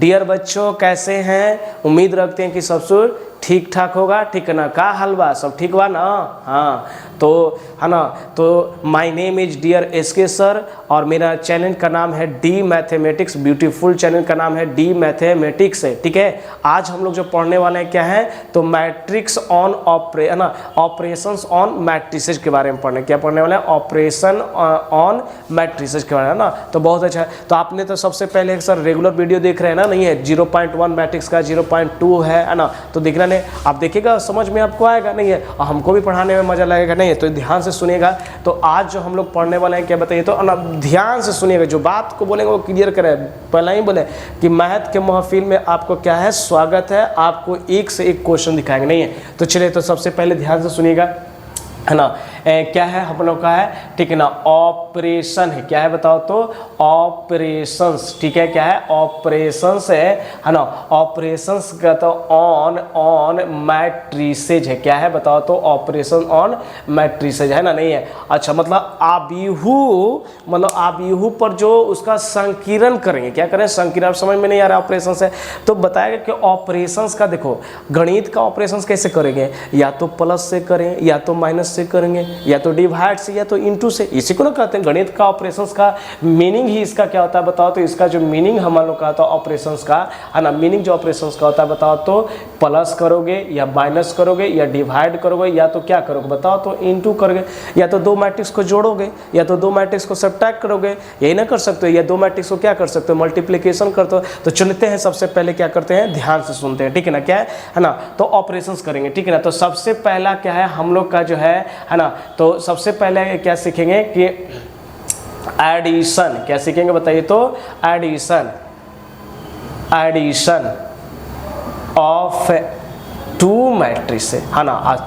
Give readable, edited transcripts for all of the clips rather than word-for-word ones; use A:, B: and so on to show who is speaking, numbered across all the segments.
A: Dear बच्चों कैसे हैं, उम्मीद रखते हैं कि सब ठीक ठाक होगा, ठीक है ना। का हलवा सब ठीक बा ना। हाँ तो है ना, तो my name is dear SK sir और मेरा चैनल का नाम है डी मैथमेटिक्स, ब्यूटीफुल चैनल का नाम है डी मैथमेटिक्स है, ठीक है। आज हम लोग जो पढ़ने वाले हैं क्या है, तो matrix on operations on matrices के बारे में क्या पढ़ने वाले हैं, ऑपरेशन ऑन मैट्रिसेस के बारे में ना। तो बहुत अच्छा है। तो आपने तो सबसे पहले सर रेगुलर वीडियो देख रहे हैं ना, नहीं है 0.1 मैट्रिक्स का 0.2 है ना, तो देखना नहीं, आप देखिएगा समझ में आपको आएगा, नहीं है, और हमको भी पढ़ाने में मजा लगेगा, नहीं है, तो ध्यान से सुनिएगा। तो आज जो हम लोग पढ़ने वाले हैं क्या बताइए, तो ध्यान से सुनिएगा, जो बात को बोलेंगे वो क्लियर करें। पहले ही बोले कि मैथ के महफिल में आपको क्या है, स्वागत है, आपको एक से एक क्वेश्चन दिखाएंगे, नहीं है। तो चलिए, तो सबसे पहले ध्यान से सुनिएगा, है ना। क्या है हम लोग का है, ठीक है ना, ऑपरेशन है, क्या है बताओ तो, ऑपरेशंस, ठीक है, क्या है, ऑपरेशंस है ना। ऑपरेशंस का तो ऑन मैट्रिसेज है, क्या है बताओ तो, ऑपरेशन ऑन मैट्रिसेज है ना, नहीं है। अच्छा, मतलब आबिहू पर जो उसका संकीर्ण करेंगे, क्या करें, संकीर्ण, समझ में नहीं आ रहा ऑपरेशन है, तो बताएगा कि ऑपरेशंस का देखो, गणित का ऑपरेशंस कैसे करेंगे, या तो प्लस से करें, या तो माइनस से करेंगे, या तो डिवाइड से, या तो इनटू से, इसी को ना कहते हैं गणित का ऑपरेशंस का मीनिंग ही इसका क्या होता है बताओ तो। इसका जो मीनिंग हम लोग का होता है ऑपरेशंस का, है ना, मीनिंग जो ऑपरेशंस का होता है बताओ तो, प्लस करोगे या माइनस करोगे या डिवाइड करोगे या तो क्या करोगे बताओ तो, इनटू करोगे, या तो दो मैट्रिक्स को जोड़ोगे या तो दो मैट्रिक्स को सब्ट्रैक्ट करोगे, यही ना कर सकते हो, या दो मैट्रिक्स को क्या कर सकते हो, मल्टीप्लिकेशन करते हो। तो चलते हैं, सबसे पहले क्या करते हैं, ध्यान से सुनते हैं, ठीक है ना, क्या है ना, तो ऑपरेशंस करेंगे, ठीक है ना। तो सबसे पहला क्या है हम लोग का जो है ना, तो सबसे पहले क्या सीखेंगे कि एडिशन, क्या सीखेंगे बताइए तो, एडिशन ऑफ टू मैट्रिक्स है ना।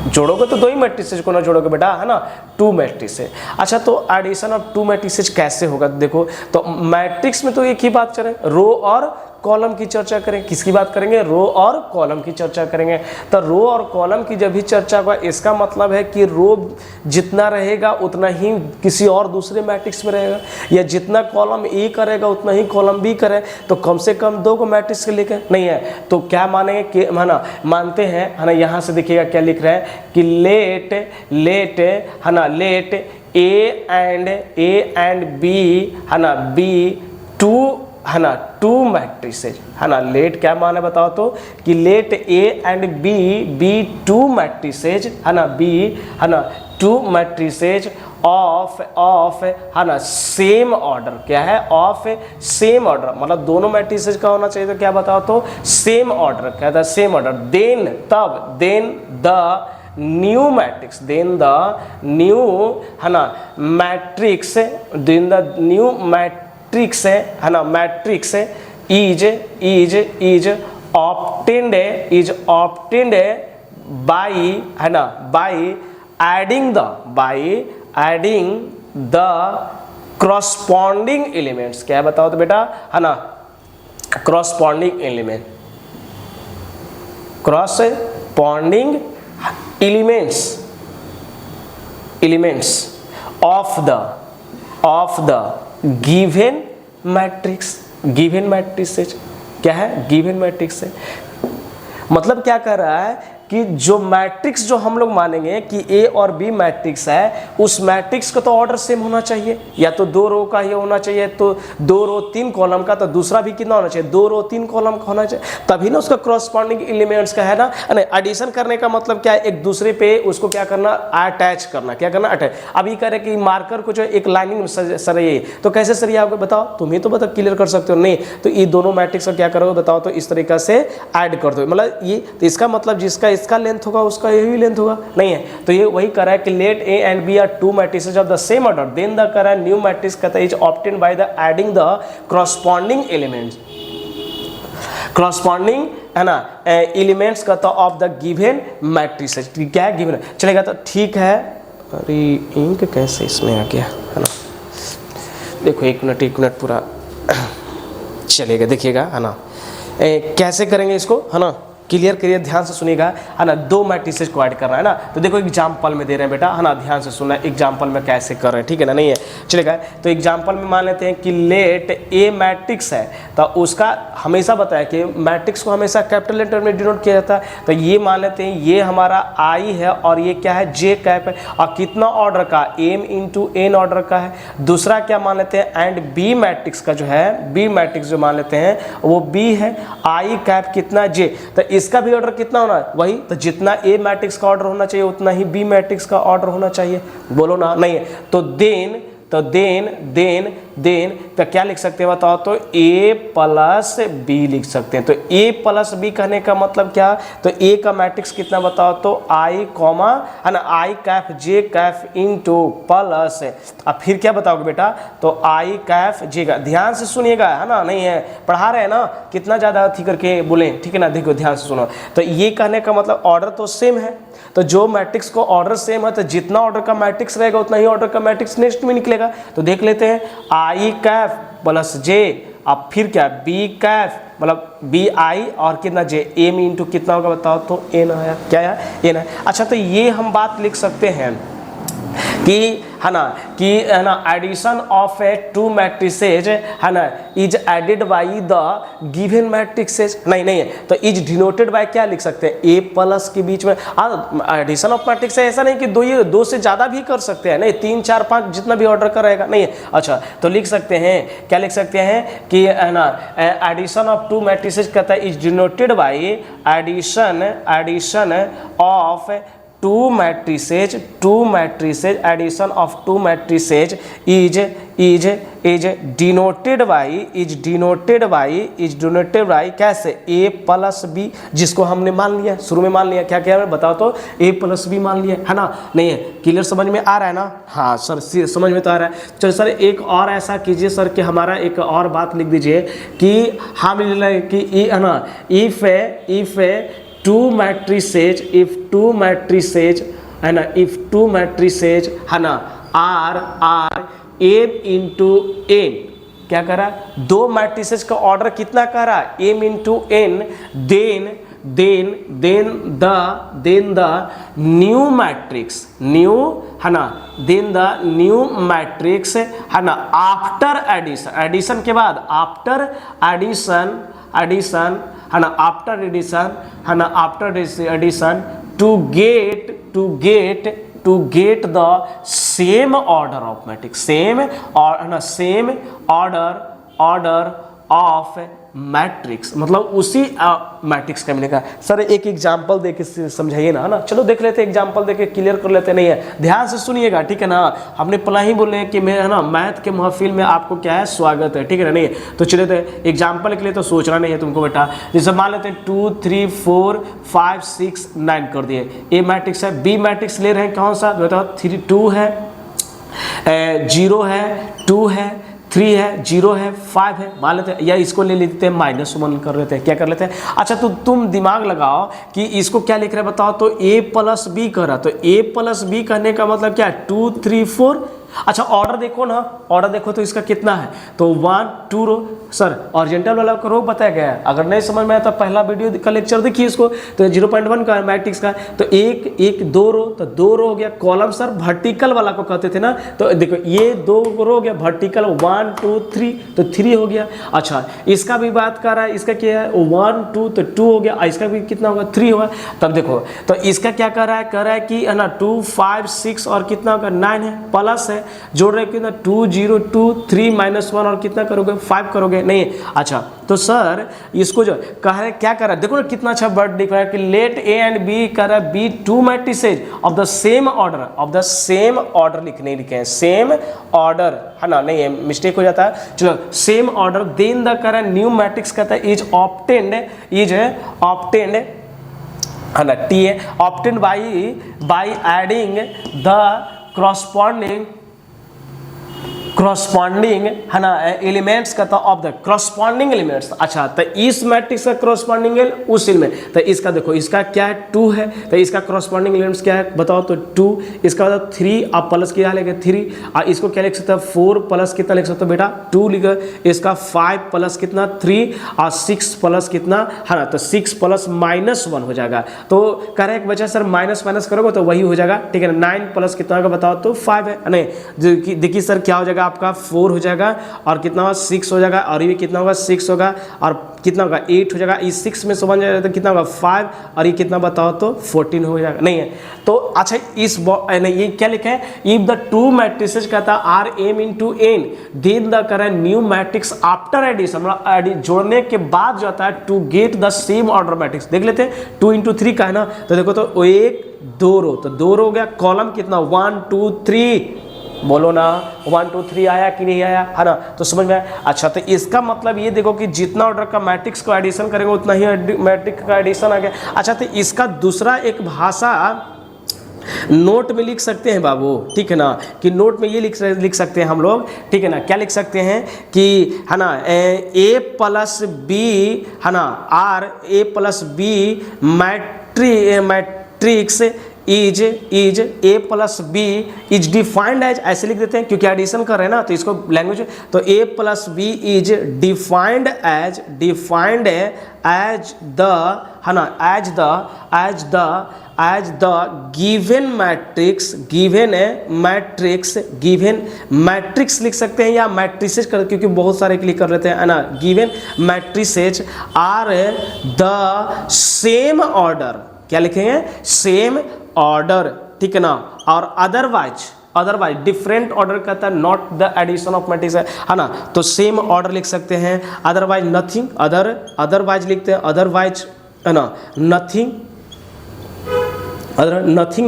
A: जोड़ोगे तो दो ही मैट्रिसेज को ना जोड़ोगे बेटा, है ना, टू मैट्रिक्स है। अच्छा, तो एडिशन ऑफ टू मैट्रिसेज कैसे होगा, देखो तो मैट्रिक्स में तो एक ही बात करें, रो और कॉलम की चर्चा करें। किसकी बात करेंगे, रो और कॉलम की चर्चा करेंगे। तो रो और कॉलम की जब भी चर्चा होगा, इसका मतलब है कि रो जितना रहेगा उतना ही किसी और दूसरे मैट्रिक्स में रहेगा, या जितना कॉलम ए करेगा उतना ही कॉलम बी करे, तो कम से कम दो को मैट्रिक्स के लेके नहीं है। तो क्या मानेंगे कि, है ना, मानते हैं, है ना, यहाँ से देखिएगा क्या लिख रहे हैं कि लेट है ना, लेट ए एंड बी, है ना, बी टू, है ना, टू मैट्रिसेज, है ना। लेट क्या माने बताओ तो, कि let A and B two matrices, है ना, बी, है ना, टू मैट्रिसेज ऑफ है ना सेम ऑर्डर, क्या है, ऑफ सेम ऑर्डर, मतलब दोनों मैट्रिसेज का होना चाहिए, तो क्या बताओ तो, सेम ऑर्डर, क्या था, same order. Then the new matrix, then the new, है ना, matrix, then the new matrix है ना, मैट्रिक्स इज ऑब्टेन्ड बाई, है ना, by adding the corresponding elements, क्या है बताओ तो बेटा, है ना, corresponding elements of the given matrix, क्या है, गिवन मैट्रिक्स है। मतलब क्या कर रहा है कि जो मैट्रिक्स जो हम लोग मानेंगे कि ए और बी मैट्रिक्स है, उस मैट्रिक्स का तो ऑर्डर सेम होना चाहिए, या तो दो रो का ही होना चाहिए, तो दो रो तीन कॉलम का, तो दूसरा भी कितना होना चाहिए, दो रो तीन कॉलम का होना चाहिए, तभी ना उसका करस्पॉन्डिंग एलिमेंट्स का है ना। एडिशन करने का मतलब क्या है, एक दूसरे पे उसको क्या करना, अटैच करना, क्या करना, अटैच। अभी कह रहे कि मार्कर को जो एक लाइनिंग में सरिये, तो कैसे सरियाओगे बताओ, तुम ही तो बताओ, क्लियर कर सकते हो, नहीं तो ये दोनों मैट्रिक्स का क्या करोगे बताओ तो, इस तरीका से ऐड कर दो, मतलब ये, तो इसका मतलब जिसका इसका लेंथ होगा उसका यही लेंथ होगा, नहीं है। तो ये वही कर रहा है कि let A and B are two matrices of the same order, then the कर रहा है न्यू मैट्रिक्स कहता है is obtained by the adding the corresponding elements, corresponding, है ना, एलिमेंट्स कहता ऑफ द गिवन मैट्रिसेस, क्या है, गिवन चलेगा तो ठीक है। अरे इंक कैसे इसमें आ गया, है ना, देखो एक मिनट पूरा चलेगा, देखिएगा, है ना, कैसे करेंगे इसको, है ना, क्लियर करिए, ध्यान से सुनिएगा, है ना। दो मैट्रिसेस को ऐड करना है ना, तो देखो एग्जाम्पल में दे रहे हैं बेटा, है ना, ध्यान से सुनना एग्जाम्पल में कैसे कर रहे हैं, ठीक है ना, नहीं है चलेगा। तो एग्जाम्पल में मान लेते हैं कि लेट ए मैट्रिक्स है, तो उसका हमेशा बताया कि मैट्रिक्स को हमेशा कैपिटल लेटर में डिनोट किया जाता है। तो ये मान लेते हैं ये हमारा आई है और ये क्या है, जे कैप है, और कितना ऑर्डर का, एम इंटू एन ऑर्डर का है। दूसरा क्या मान लेते हैं, एंड बी मैट्रिक्स का जो है, बी मैट्रिक्स जो मान लेते हैं वो बी है, आई कैप कितना, जे, तो इसका भी ऑर्डर कितना होना है, वही, तो जितना ए मैट्रिक्स का ऑर्डर होना चाहिए उतना ही बी मैट्रिक्स का ऑर्डर होना चाहिए, बोलो ना, नहीं है। तो देन तो क्या लिख सकते हैं बताओ, तो ए प्लस बी लिख सकते हैं। तो ए प्लस बी कहने का मतलब क्या, तो ए का मैट्रिक्स कितना बताओ, तो आई कॉमा, है ना, आई कैफ जे कैफ इनटू प्लस, अब फिर क्या बताओगे बेटा, तो आई कैफ जे का, ध्यान से सुनिएगा, है ना, नहीं है पढ़ा रहे हैं ना, कितना ज़्यादा अथी करके बोले, ठीक है ना, देखो ध्यान से सुनो। तो ये कहने का मतलब ऑर्डर तो सेम है, तो जो मैट्रिक्स को ऑर्डर सेम है, तो जितना ऑर्डर का मैट्रिक्स रहेगा उतना ही ऑर्डर का मैट्रिक्स नेक्स्ट में निकलेगा। तो देख लेते हैं, आई कैफ प्लस जे, अब फिर क्या, बी कैफ मतलब बी आई और कितना जे, एम इंटू कितना होगा बताओ, तो एन आया, क्या है, एन है। अच्छा, तो ये हम बात लिख सकते हैं कि, है ना, addition of a two matrices, है ना, is added by the given matrixes, नहीं है, तो इज डिनोटेड बाय क्या लिख सकते हैं, ए प्लस के बीच में, एडिशन ऑफ मैट्रिक्स है, ऐसा नहीं कि दो से ज़्यादा भी कर सकते हैं, नहीं, 3 4 5 जितना भी ऑर्डर का रहेगा, नहीं है। अच्छा, तो लिख सकते हैं, क्या लिख सकते हैं कि, है ना, एडिशन ऑफ टू मैट्रिसेज कहता है is denoted by addition of two matrices, addition of two matrices is denoted by कैसे, ए प्लस बी, जिसको हमने मान लिया शुरू में, मान लिया क्या क्या है बताओ, तो ए प्लस बी मान लिया, है ना, नहीं है, क्लियर समझ में आ रहा है ना, हाँ सर समझ में तो आ रहा है। चलो सर एक और ऐसा कीजिए सर कि हमारा एक और बात लिख दीजिए कि हम कि, है ना, इफ टू मैट्रिसेज, है ना, इफ टू मैट्रिसेज, है ना, आर एम इंटू एन, क्या कह रहा है, दो मैट्रिसेज का ऑर्डर कितना कह रहा है, M into N, then the new matrix, है ना, देन द न्यू मैट्रिक्स, है ना, आफ्टर एडिशन के बाद, आफ्टर एडिशन, है ना, after addition to get the same order of matrix, same order of matrix, मतलब उसी मैट्रिक्स का मिलेगा। सर एक एग्जांपल देके समझाइए ना, है ना, चलो देख लेते हैं, एग्जांपल देके क्लियर कर लेते, नहीं है, ध्यान से सुनिएगा, ठीक है ना, हमने पहला ही बोले कि मैं, है ना, मैथ के महफिल में आपको क्या है, स्वागत है, ठीक है ना, नहीं है। तो चलिए, तो एग्जांपल के लिए तो सोचना नहीं है तुमको बेटा, जैसे मान लेते हैं 2 3 4 5 6 9 कर दिए, ए मैट्रिक्स है, बी मैट्रिक्स ले रहे हैं कौन सा बताओ, 3 2 है, 0 है, 2 है, 3 है, 0 है, 5 है, मान लेते हैं, या इसको ले लेते हैं -1 कर लेते हैं, क्या कर लेते हैं। अच्छा, तो तुम दिमाग लगाओ कि इसको क्या लिख रहे हैं बताओ, तो a प्लस बी कर रहा, तो a प्लस बी कहने का मतलब क्या है, 2 3 4। अच्छा, ऑर्डर देखो ना, ऑर्डर देखो तो इसका कितना है, तो 1 2 रो, सर ऑरिजेंटल वाला को रो बताया गया है, अगर नहीं समझ में आया तो पहला वीडियो का लेक्चर देखिए इसको, तो 0.1 का मैट्रिक्स का, तो एक 2 रो, तो 2 रो हो गया, कॉलम सर वर्टिकल वाला को कहते थे ना, तो देखो ये 2 रो हो गया वर्टिकल, 1 2 3, तो 3 हो गया। अच्छा, इसका भी बात कर रहा है, इसका क्या है, 1 2, तो 2 हो गया, इसका भी कितना होगा, 3 होगा। तब देखो, तो इसका क्या कर रहा है कि, है ना, 2 5 6 और कितना होगा, 9 है, प्लस है, जोड़ रहे कितना, 2 0 2 3 -1 और कितना करोगे, 5 करोगे, नहीं। अच्छा, तो सर इसको जो कह रहे, क्या कर रहा है, देखो ना कितना अच्छा वर्ड दिख रहा है कि लेट ए एंड बी कर रहा है, B two matrices of the same order, नहीं लिखे हैं सेम ऑर्डर, है ना, नहीं है, मिस्टेक हो जाता है, चलो सेम ऑर्डर, देन द कर न्यू मैट्रिक्स कहता है इज ऑब्टेन्ड, है ना, टी है, obtained by adding the corresponding corresponding है ना एलिमेंट्स कहता ऑफ द क्रॉसपॉन्डिंग एलिमेंट्स। अच्छा तो इस मैट्रिक्स का क्रॉसपॉन्डिंग उस एलिमेंट, तो इसका देखो इसका क्या है 2 है, तो इसका क्रॉसपॉन्डिंग एलिमेंट्स क्या है बताओ, तो 2, इसका मतलब 3, आप प्लस क्या लेंगे 3, और इसको क्या लिख सकते हैं 4 प्लस कितना लिख सकते हो बेटा 2 लिखा, इसका 5 प्लस कितना 3 और 6 प्लस कितना है ना, तो 6 प्लस -1 हो जाएगा। तो करेक्ट बचा सर माइनस करोगे तो वही हो जाएगा, ठीक है ना। 9 प्लस कितना होगा बताओ, तो 5 है नहीं, देखिए सर क्या हो जाएगा आपका 4 हो जाएगा और कितना होगा 6 हो जाएगा, और ये कितना होगा 6 होगा और कितना होगा 8 हो जाएगा, इस 6 में से बन जाएगा तो कितना होगा 5 और ये कितना बताओ तो 14 हो जाएगा, नहीं है। तो अच्छा इस नहीं ये क्या लिखा है, इफ द टू मैट्रिसेस कहता है are M into N then the current new matrix after addition, जोड़ने के बाद जो आता है to get the same order matrix. देख लेते हैं 2 into 3 का है ना, तो देखो तो 1 2 रो, तो 2 रो हो गया, कॉलम कितना 1 2 3, बोलो ना 1 2 3 आया कि नहीं आया, है ना, तो समझ में आया। अच्छा तो इसका मतलब ये देखो कि जितना ऑर्डर का मैट्रिक्स को एडिशन करेंगे उतना ही मैट्रिक्स का एडिशन आ गया। अच्छा तो इसका दूसरा एक भाषा नोट में लिख सकते हैं बाबू, ठीक है ना, कि नोट में ये लिख सकते हैं हम लोग, ठीक है ना, क्या लिख सकते हैं कि है ना a प्लस बी है ना are a plus B matrix is a plus B is defined as, ऐसे लिख देते हैं क्योंकि एडिशन कर रहे हैं ना तो इसको लैंग्वेज, तो a plus B is defined as the है ना एज द गिवन मैट्रिक्स लिख सकते हैं या मैट्रिसेस कर, क्योंकि बहुत सारे क्लिक कर लेते हैं है ना, given matrices are the same order, क्या लिखेंगे सेम ऑर्डर, ठीक है ना, और अदरवाइज डिफरेंट ऑर्डर कहता है not the addition of matrix है ना, तो सेम ऑर्डर लिख सकते हैं, अदरवाइज नथिंग, अदरवाइज लिखते हैं, अदरवाइज है ना नथिंग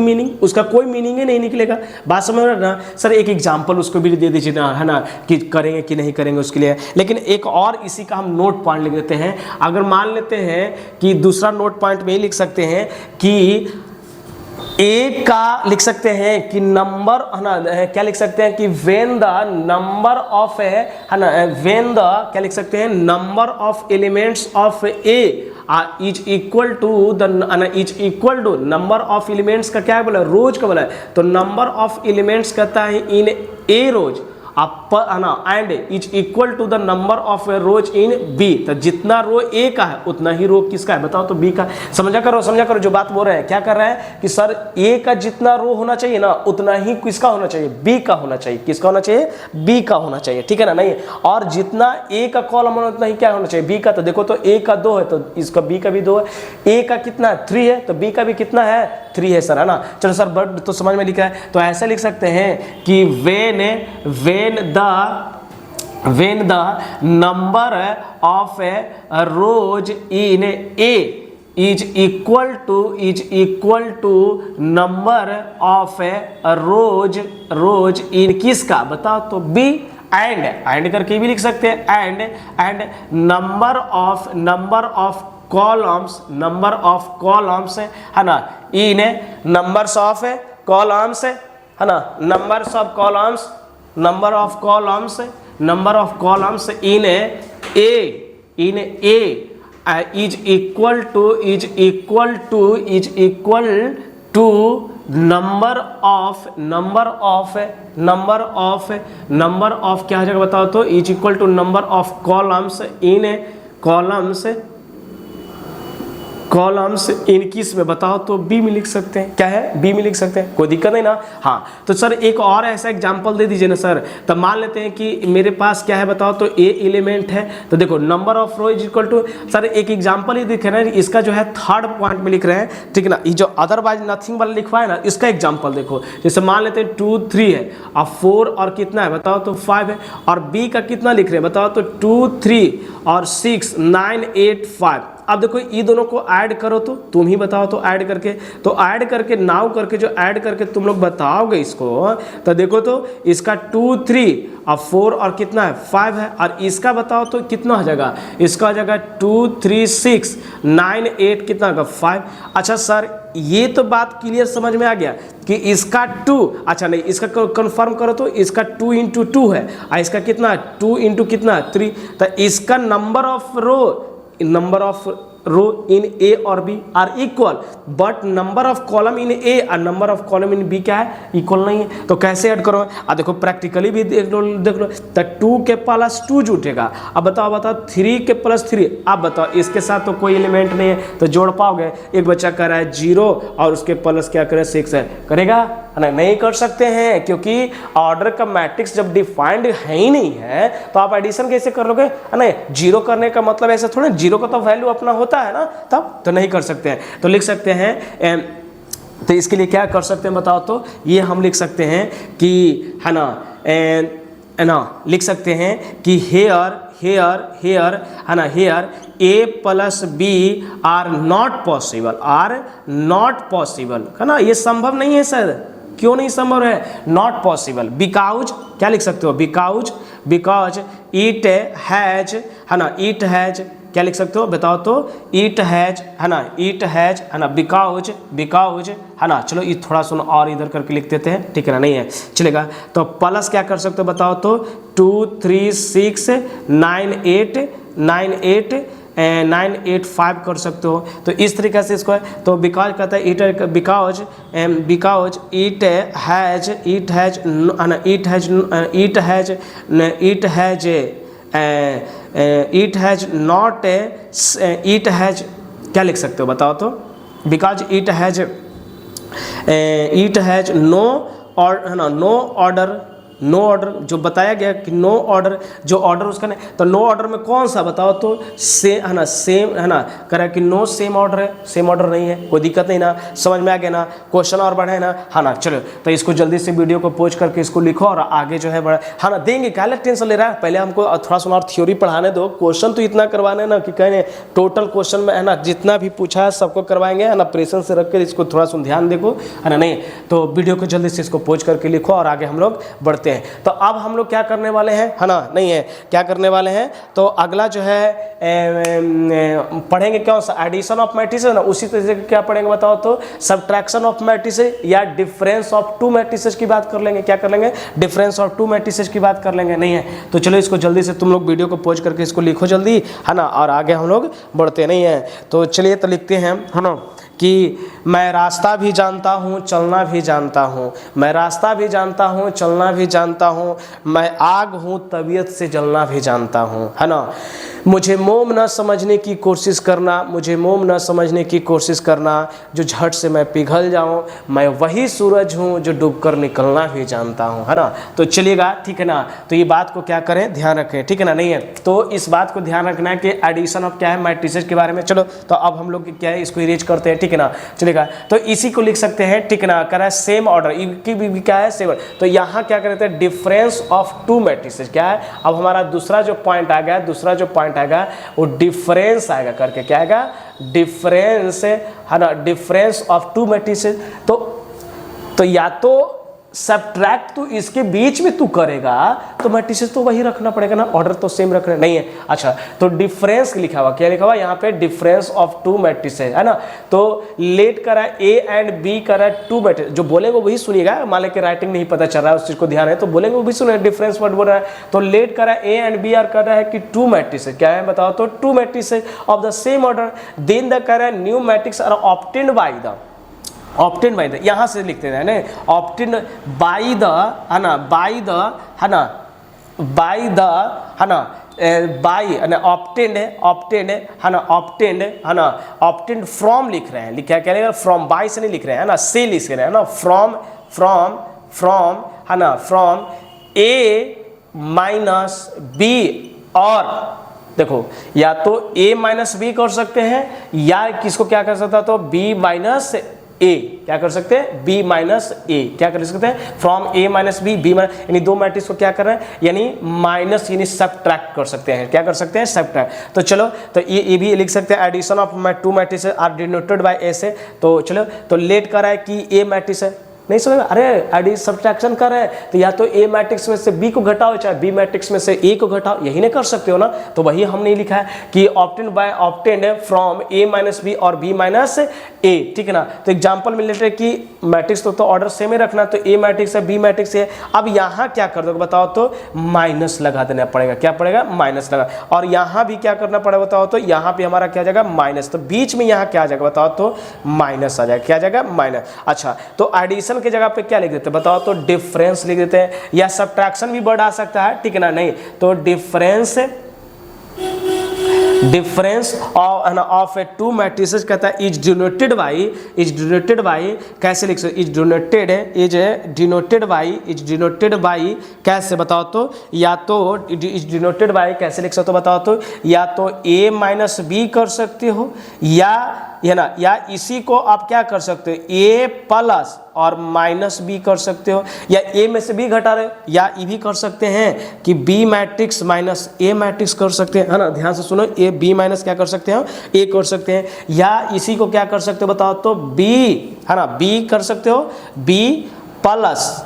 A: मीनिंग, उसका कोई मीनिंग ही नहीं निकलेगा। बात समझ रहे ना सर, एक एग्जांपल उसको भी दे दीजिए ना, है ना, कि करेंगे कि नहीं करेंगे उसके लिए। लेकिन एक और इसी का हम नोट पॉइंट लिख देते हैं। अगर मान लेते हैं कि दूसरा नोट पॉइंट में ही लिख सकते हैं कि एक का लिख सकते हैं कि नंबर है ना, क्या लिख सकते हैं कि वेन द नंबर ऑफ है ना, वेन द क्या लिख सकते हैं number of elements of A is equal to number of elements का क्या है बोला, रोज का बोला है, तो नंबर ऑफ एलिमेंट्स कहता है इन ए रोज है ना and is equal to the number of rows in B, तो जितना रो ए का है उतना ही रो किसका है बताओ, तो बी का। समझा करो जो बात बोल रहे हैं, क्या कर रहे हैं कि सर ए का जितना रो होना चाहिए ना उतना ही किसका होना चाहिए, बी का होना चाहिए, किसका होना चाहिए, बी का होना चाहिए, ठीक है ना, नहीं, और जितना ए का कॉलम होना उतना ही क्या होना चाहिए, बी का। तो देखो तो ए का 2 है तो इसका बी का भी 2 है, ए का कितना 3 है तो बी का भी कितना है 3 है सर, है ना। चलो सर बट तो समझ में लिखा है, तो ऐसा लिख सकते हैं कि when the number of rows in A is equal to number of rows in किसका बताओ, तो B एंड करके भी लिख सकते हैं, एंड नंबर ऑफ कॉलम्स है ना इन नंबर्स ऑफ कॉलम्स है ना, number of columns in A is equal to number of क्या हो जाएगा बताओ, तो is equal to number of columns इन किस में बताओ, तो बी में लिख सकते हैं, क्या है बी में लिख सकते हैं, कोई दिक्कत नहीं ना। हाँ तो सर एक और ऐसा एग्जांपल दे दीजिए ना सर, तो मान लेते हैं कि मेरे पास क्या है बताओ, तो ए एलिमेंट है, तो देखो number of row is equal to, sir एक एग्जांपल ही दिख रहा है, इसका जो है 3rd पॉइंट में लिख रहे हैं, ठीक है ना, ये जो अदरवाइज नथिंग वाला लिखवा है ना, इसका एग्जाम्पल देखो, जैसे मान लेते हैं 2 3 है और 4 और कितना है बताओ, तो 5 है, और बी का कितना लिख रहे हैं बताओ, तो 2 3 और 6 9 8 5। अब देखो ये दोनों को ऐड करो, तो तुम ही बताओ, तो ऐड करके नाउ करके जो ऐड करके तुम लोग बताओगे इसको, तो देखो तो इसका 2 3 अब 4 और कितना है 5 है, और इसका बताओ तो कितना हो जाएगा, इसका हो जाएगा 2 3 6 9 8 कितना होगा 5। अच्छा सर ये तो बात क्लियर समझ में आ गया कि इसका 2, अच्छा नहीं इसका कंफर्म करो तो इसका 2 इंटू 2 है, और इसका कितना 2 इंटू कितना 3, तो इसका number of row in A और B are equal, but number of column in A और number of column in B क्या है, इक्वल नहीं है। तो कैसे ऐड करो, देखो प्रैक्टिकली भी देख लो तो 2 के प्लस 2 जुटेगा। अब बताओ 3 के प्लस 3, अब बताओ इसके साथ तो कोई एलिमेंट नहीं है तो जोड़ पाओगे, एक बच्चा कर रहा है 0 और उसके प्लस क्या करे 6 है, करेगा नहीं कर सकते हैं, क्योंकि ऑर्डर का मैट्रिक्स जब डिफाइंड है ही नहीं है तो आप एडिशन कैसे कर लोगे, नहीं 0 करने का मतलब ऐसा थोड़ा, 0 का तो वैल्यू अपना होता है ना, तब तो नहीं कर सकते हैं। तो लिख सकते हैं तो इसके लिए क्या कर सकते हैं बताओ तो, ये हम लिख सकते हैं कि है ना लिख सकते हैं कि हेयर है ना, here A plus B are not possible है ना, ये संभव नहीं है सर, क्यों नहीं संभव है, नॉट पॉसिबल, बिकॉज क्या लिख सकते हो, बिकॉज इट हैज है ना, इट हैज क्या लिख सकते हो बताओ तो, इट हैज है ना, बिकॉज है ना, चलो ये थोड़ा सुन और इधर करके लिख देते हैं, ठीक है ना, नहीं है चलेगा। तो प्लस क्या कर सकते हो बताओ तो, 2 3 6 9 8 9 8 5 कर सकते हो। तो इस तरीके से इसको है, तो बिकॉज कहता है इट, बिकॉज इट हैज क्या लिख सकते हो बताओ तो, बिकॉज इट हैज नो और है ना, नो ऑर्डर जो बताया गया कि नो ऑर्डर, जो ऑर्डर उसका नहीं, तो नो ऑर्डर में कौन सा बताओ तो, सेम है ना, कह रहा है कि नो सेम ऑर्डर है, सेम ऑर्डर नहीं है, कोई दिक्कत नहीं ना, समझ में आ गया ना, क्वेश्चन और बढ़े ना, है ना। चलो तो इसको जल्दी से वीडियो को पोस्ट करके इसको लिखो और आगे जो है बड़ा है ना देंगे, क्या टेंशन ले रहा है, पहले हमको थोड़ा सा और थ्योरी पढ़ाने दो, क्वेश्चन तो इतना करवाने ना कि कहें टोटल क्वेश्चन में है ना जितना भी पूछा है सबको करवाएंगे, है ना, प्रेशर से रख कर इसको थोड़ा सा ध्यान देखो, है ना, नहीं तो वीडियो को जल्दी से इसको पोस्ट करके लिखो और आगे हम लोग बढ़ते हैं। तो अब हम लोग क्या करने वाले हैं, है ना, नहीं है क्या करने वाले हैं, तो अगला जो है पढ़ेंगे कौन सा, एडिशन ऑफ मैट्रिसेस ना, उसी तरह से क्या पढ़ेंगे बताओ तो, सब्ट्रैक्शन ऑफ मैट्रिसेस या डिफरेंस ऑफ 2 मैट्रिसेस की बात कर लेंगे, क्या कर लेंगे, डिफरेंस ऑफ 2 मैट्रिसेस की बात कर लेंगे, नहीं है तो चलो इसको जल्दी से तुम लोग वीडियो को पोस्ट करके इसको लिखो जल्दी, है ना, और आगे हम लोग बढ़ते नहीं है। तो चलिए तो लिखते हैं, है ना, कि मैं रास्ता भी जानता हूँ चलना भी जानता हूँ, मैं रास्ता भी जानता हूँ चलना भी जानता हूँ, मैं आग हूँ तबीयत से जलना भी जानता हूँ, है ना, मुझे मोम न समझने की कोशिश करना, मुझे मोम न समझने की कोशिश करना, जो झट से मैं पिघल जाऊँ, मैं वही सूरज हूँ जो डूबकर निकलना भी जानता हूँ, है ना। तो चलिएगा ठीक है ना, तो ये बात को क्या करें ध्यान रखें, ठीक है ना, नहीं है तो इस बात को ध्यान रखना है कि एडिशन ऑफ क्या है मैट्रिसेस के बारे में। चलो तो अब हम लोग क्या है इसको इरेज करते हैं, ठीक है ना, चलेगा। तो इसी को लिख सकते हैं, ठीक है ना, कह रहा है सेम ऑर्डर की भी क्या है सेम, तो यहाँ क्या करते हैं डिफरेंस ऑफ 2 मैट्रिसेस क्या है, अब हमारा दूसरा जो पॉइंट आ गया, दूसरा जो पॉइंट आएगा वो डिफरेंस आएगा करके, क्या आएगा डिफरेंस, है ना, डिफरेंस ऑफ 2 मैट्रिसेस। तो या तो सब्ट्रैक्ट तू इसके बीच में तू करेगा तो मैट्रिसेस तो वही रखना पड़ेगा ना, ऑर्डर तो सेम रखना नहीं है। अच्छा तो डिफरेंस लिखा हुआ, क्या लिखा हुआ यहाँ पे, डिफरेंस ऑफ 2 मैट्रिसेस, है ना। तो लेट करा ए एंड बी करा 2 मैट्रिसेस, जो बोलेंगे वही सुनिएगा, मान लें कि राइटिंग नहीं पता चल रहा है उस चीज को ध्यान है तो बोलेंगे वो भी सुनिए, डिफरेंस वर्ड बोल रहा है। तो लेट करा ए एंड बी आर कर रहा है कि 2 मैट्रिसेस, क्या है बताओ तो 2 matrices of the same order, then the कर new matrix are obtained by the, obtain by the, यहाँ से लिखते हैं ना, ऑब्टेन बाई द, है ना, बाई द, है ना, बाई द, है ना, बाई ऑब्टेन्ड है, ऑब्टेन्ड है ना, ऑब्टेन्ड है ना, ऑब्टेन्ड फ्रॉम लिख रहे हैं, लिखा क्या लिखा, फ्रॉम, बाई से नहीं लिख रहे हैं, है ना, से लिख रहे हैं ना, फ्रॉम है ना, फ्रॉम ए माइनस बी, और देखो या तो a माइनस बी कर सकते हैं या किसको क्या कर सकता, तो b माइनस ए, क्या कर सकते हैं b माइनस ए, क्या कर सकते हैं from a minus B, b minus, यानी 2 मैट्रिक्स को क्या कर रहे हैं, यानी माइनस यानी सब्ट्रैक्ट कर सकते हैं, क्या कर सकते हैं सब्ट्रैक्ट। तो चलो तो ये भी लिख सकते हैं, addition of 2 matrix are denoted by A से। तो चलो तो लेट कर रहा है कि a मैट्रिक्स है, नहीं समझ में? अरे एडिशन सब्ट्रैक्शन कर रहे हैं तो या तो ए मैट्रिक्स में से बी को घटाओ चाहे बी मैट्रिक्स में से ए को घटाओ, यही नहीं कर सकते हो ना। तो वही हमने लिखा है कि obtained from A minus B और बी माइनस ए, ठीक है ना। तो एग्जांपल में लेते हैं कि मैट्रिक्स तो ऑर्डर सेम ही रखना, तो ए मैट्रिक्स है बी मैट्रिक्स है। अब यहाँ क्या कर दोगे बताओ तो माइनस लगा देना पड़ेगा, क्या पड़ेगा माइनस लगा, और यहाँ भी क्या करना पड़ेगा बताओ तो यहाँ पे हमारा क्या आ जाएगा माइनस, तो बीच में यहाँ क्या आ जाएगा बताओ तो माइनस आ जाएगा, क्या आ जाएगा माइनस। अच्छा तो एडिशन की जगह पे क्या लिख देते हैं बताओ तो डिफरेंस लिख देते हैं, या सब्ट्रैक्शन भी वर्ड आ सकता है, ठीक है ना। नहीं तो difference of a to matrices कहता है इज डिनोटेड बाई कैसे लिख सकते, इज डिनोटेड बाई कैसे बताओ तो, या तो इज डिनोटेड बाई कैसे लिख सकते हो बताओ तो, या तो a माइनस बी कर सकते हो, या है ना, या इसी को आप क्या कर सकते हो a प्लस और माइनस बी कर सकते हो, या a में से b घटा रहे हो, या ये भी कर सकते हैं कि b matrix minus a matrix कर सकते हैं, है ना। ध्यान से सुनो, a b माइनस क्या कर सकते हैं a कर सकते हैं, या इसी को क्या कर सकते हो बताओ तो b, है ना, b कर सकते हो b प्लस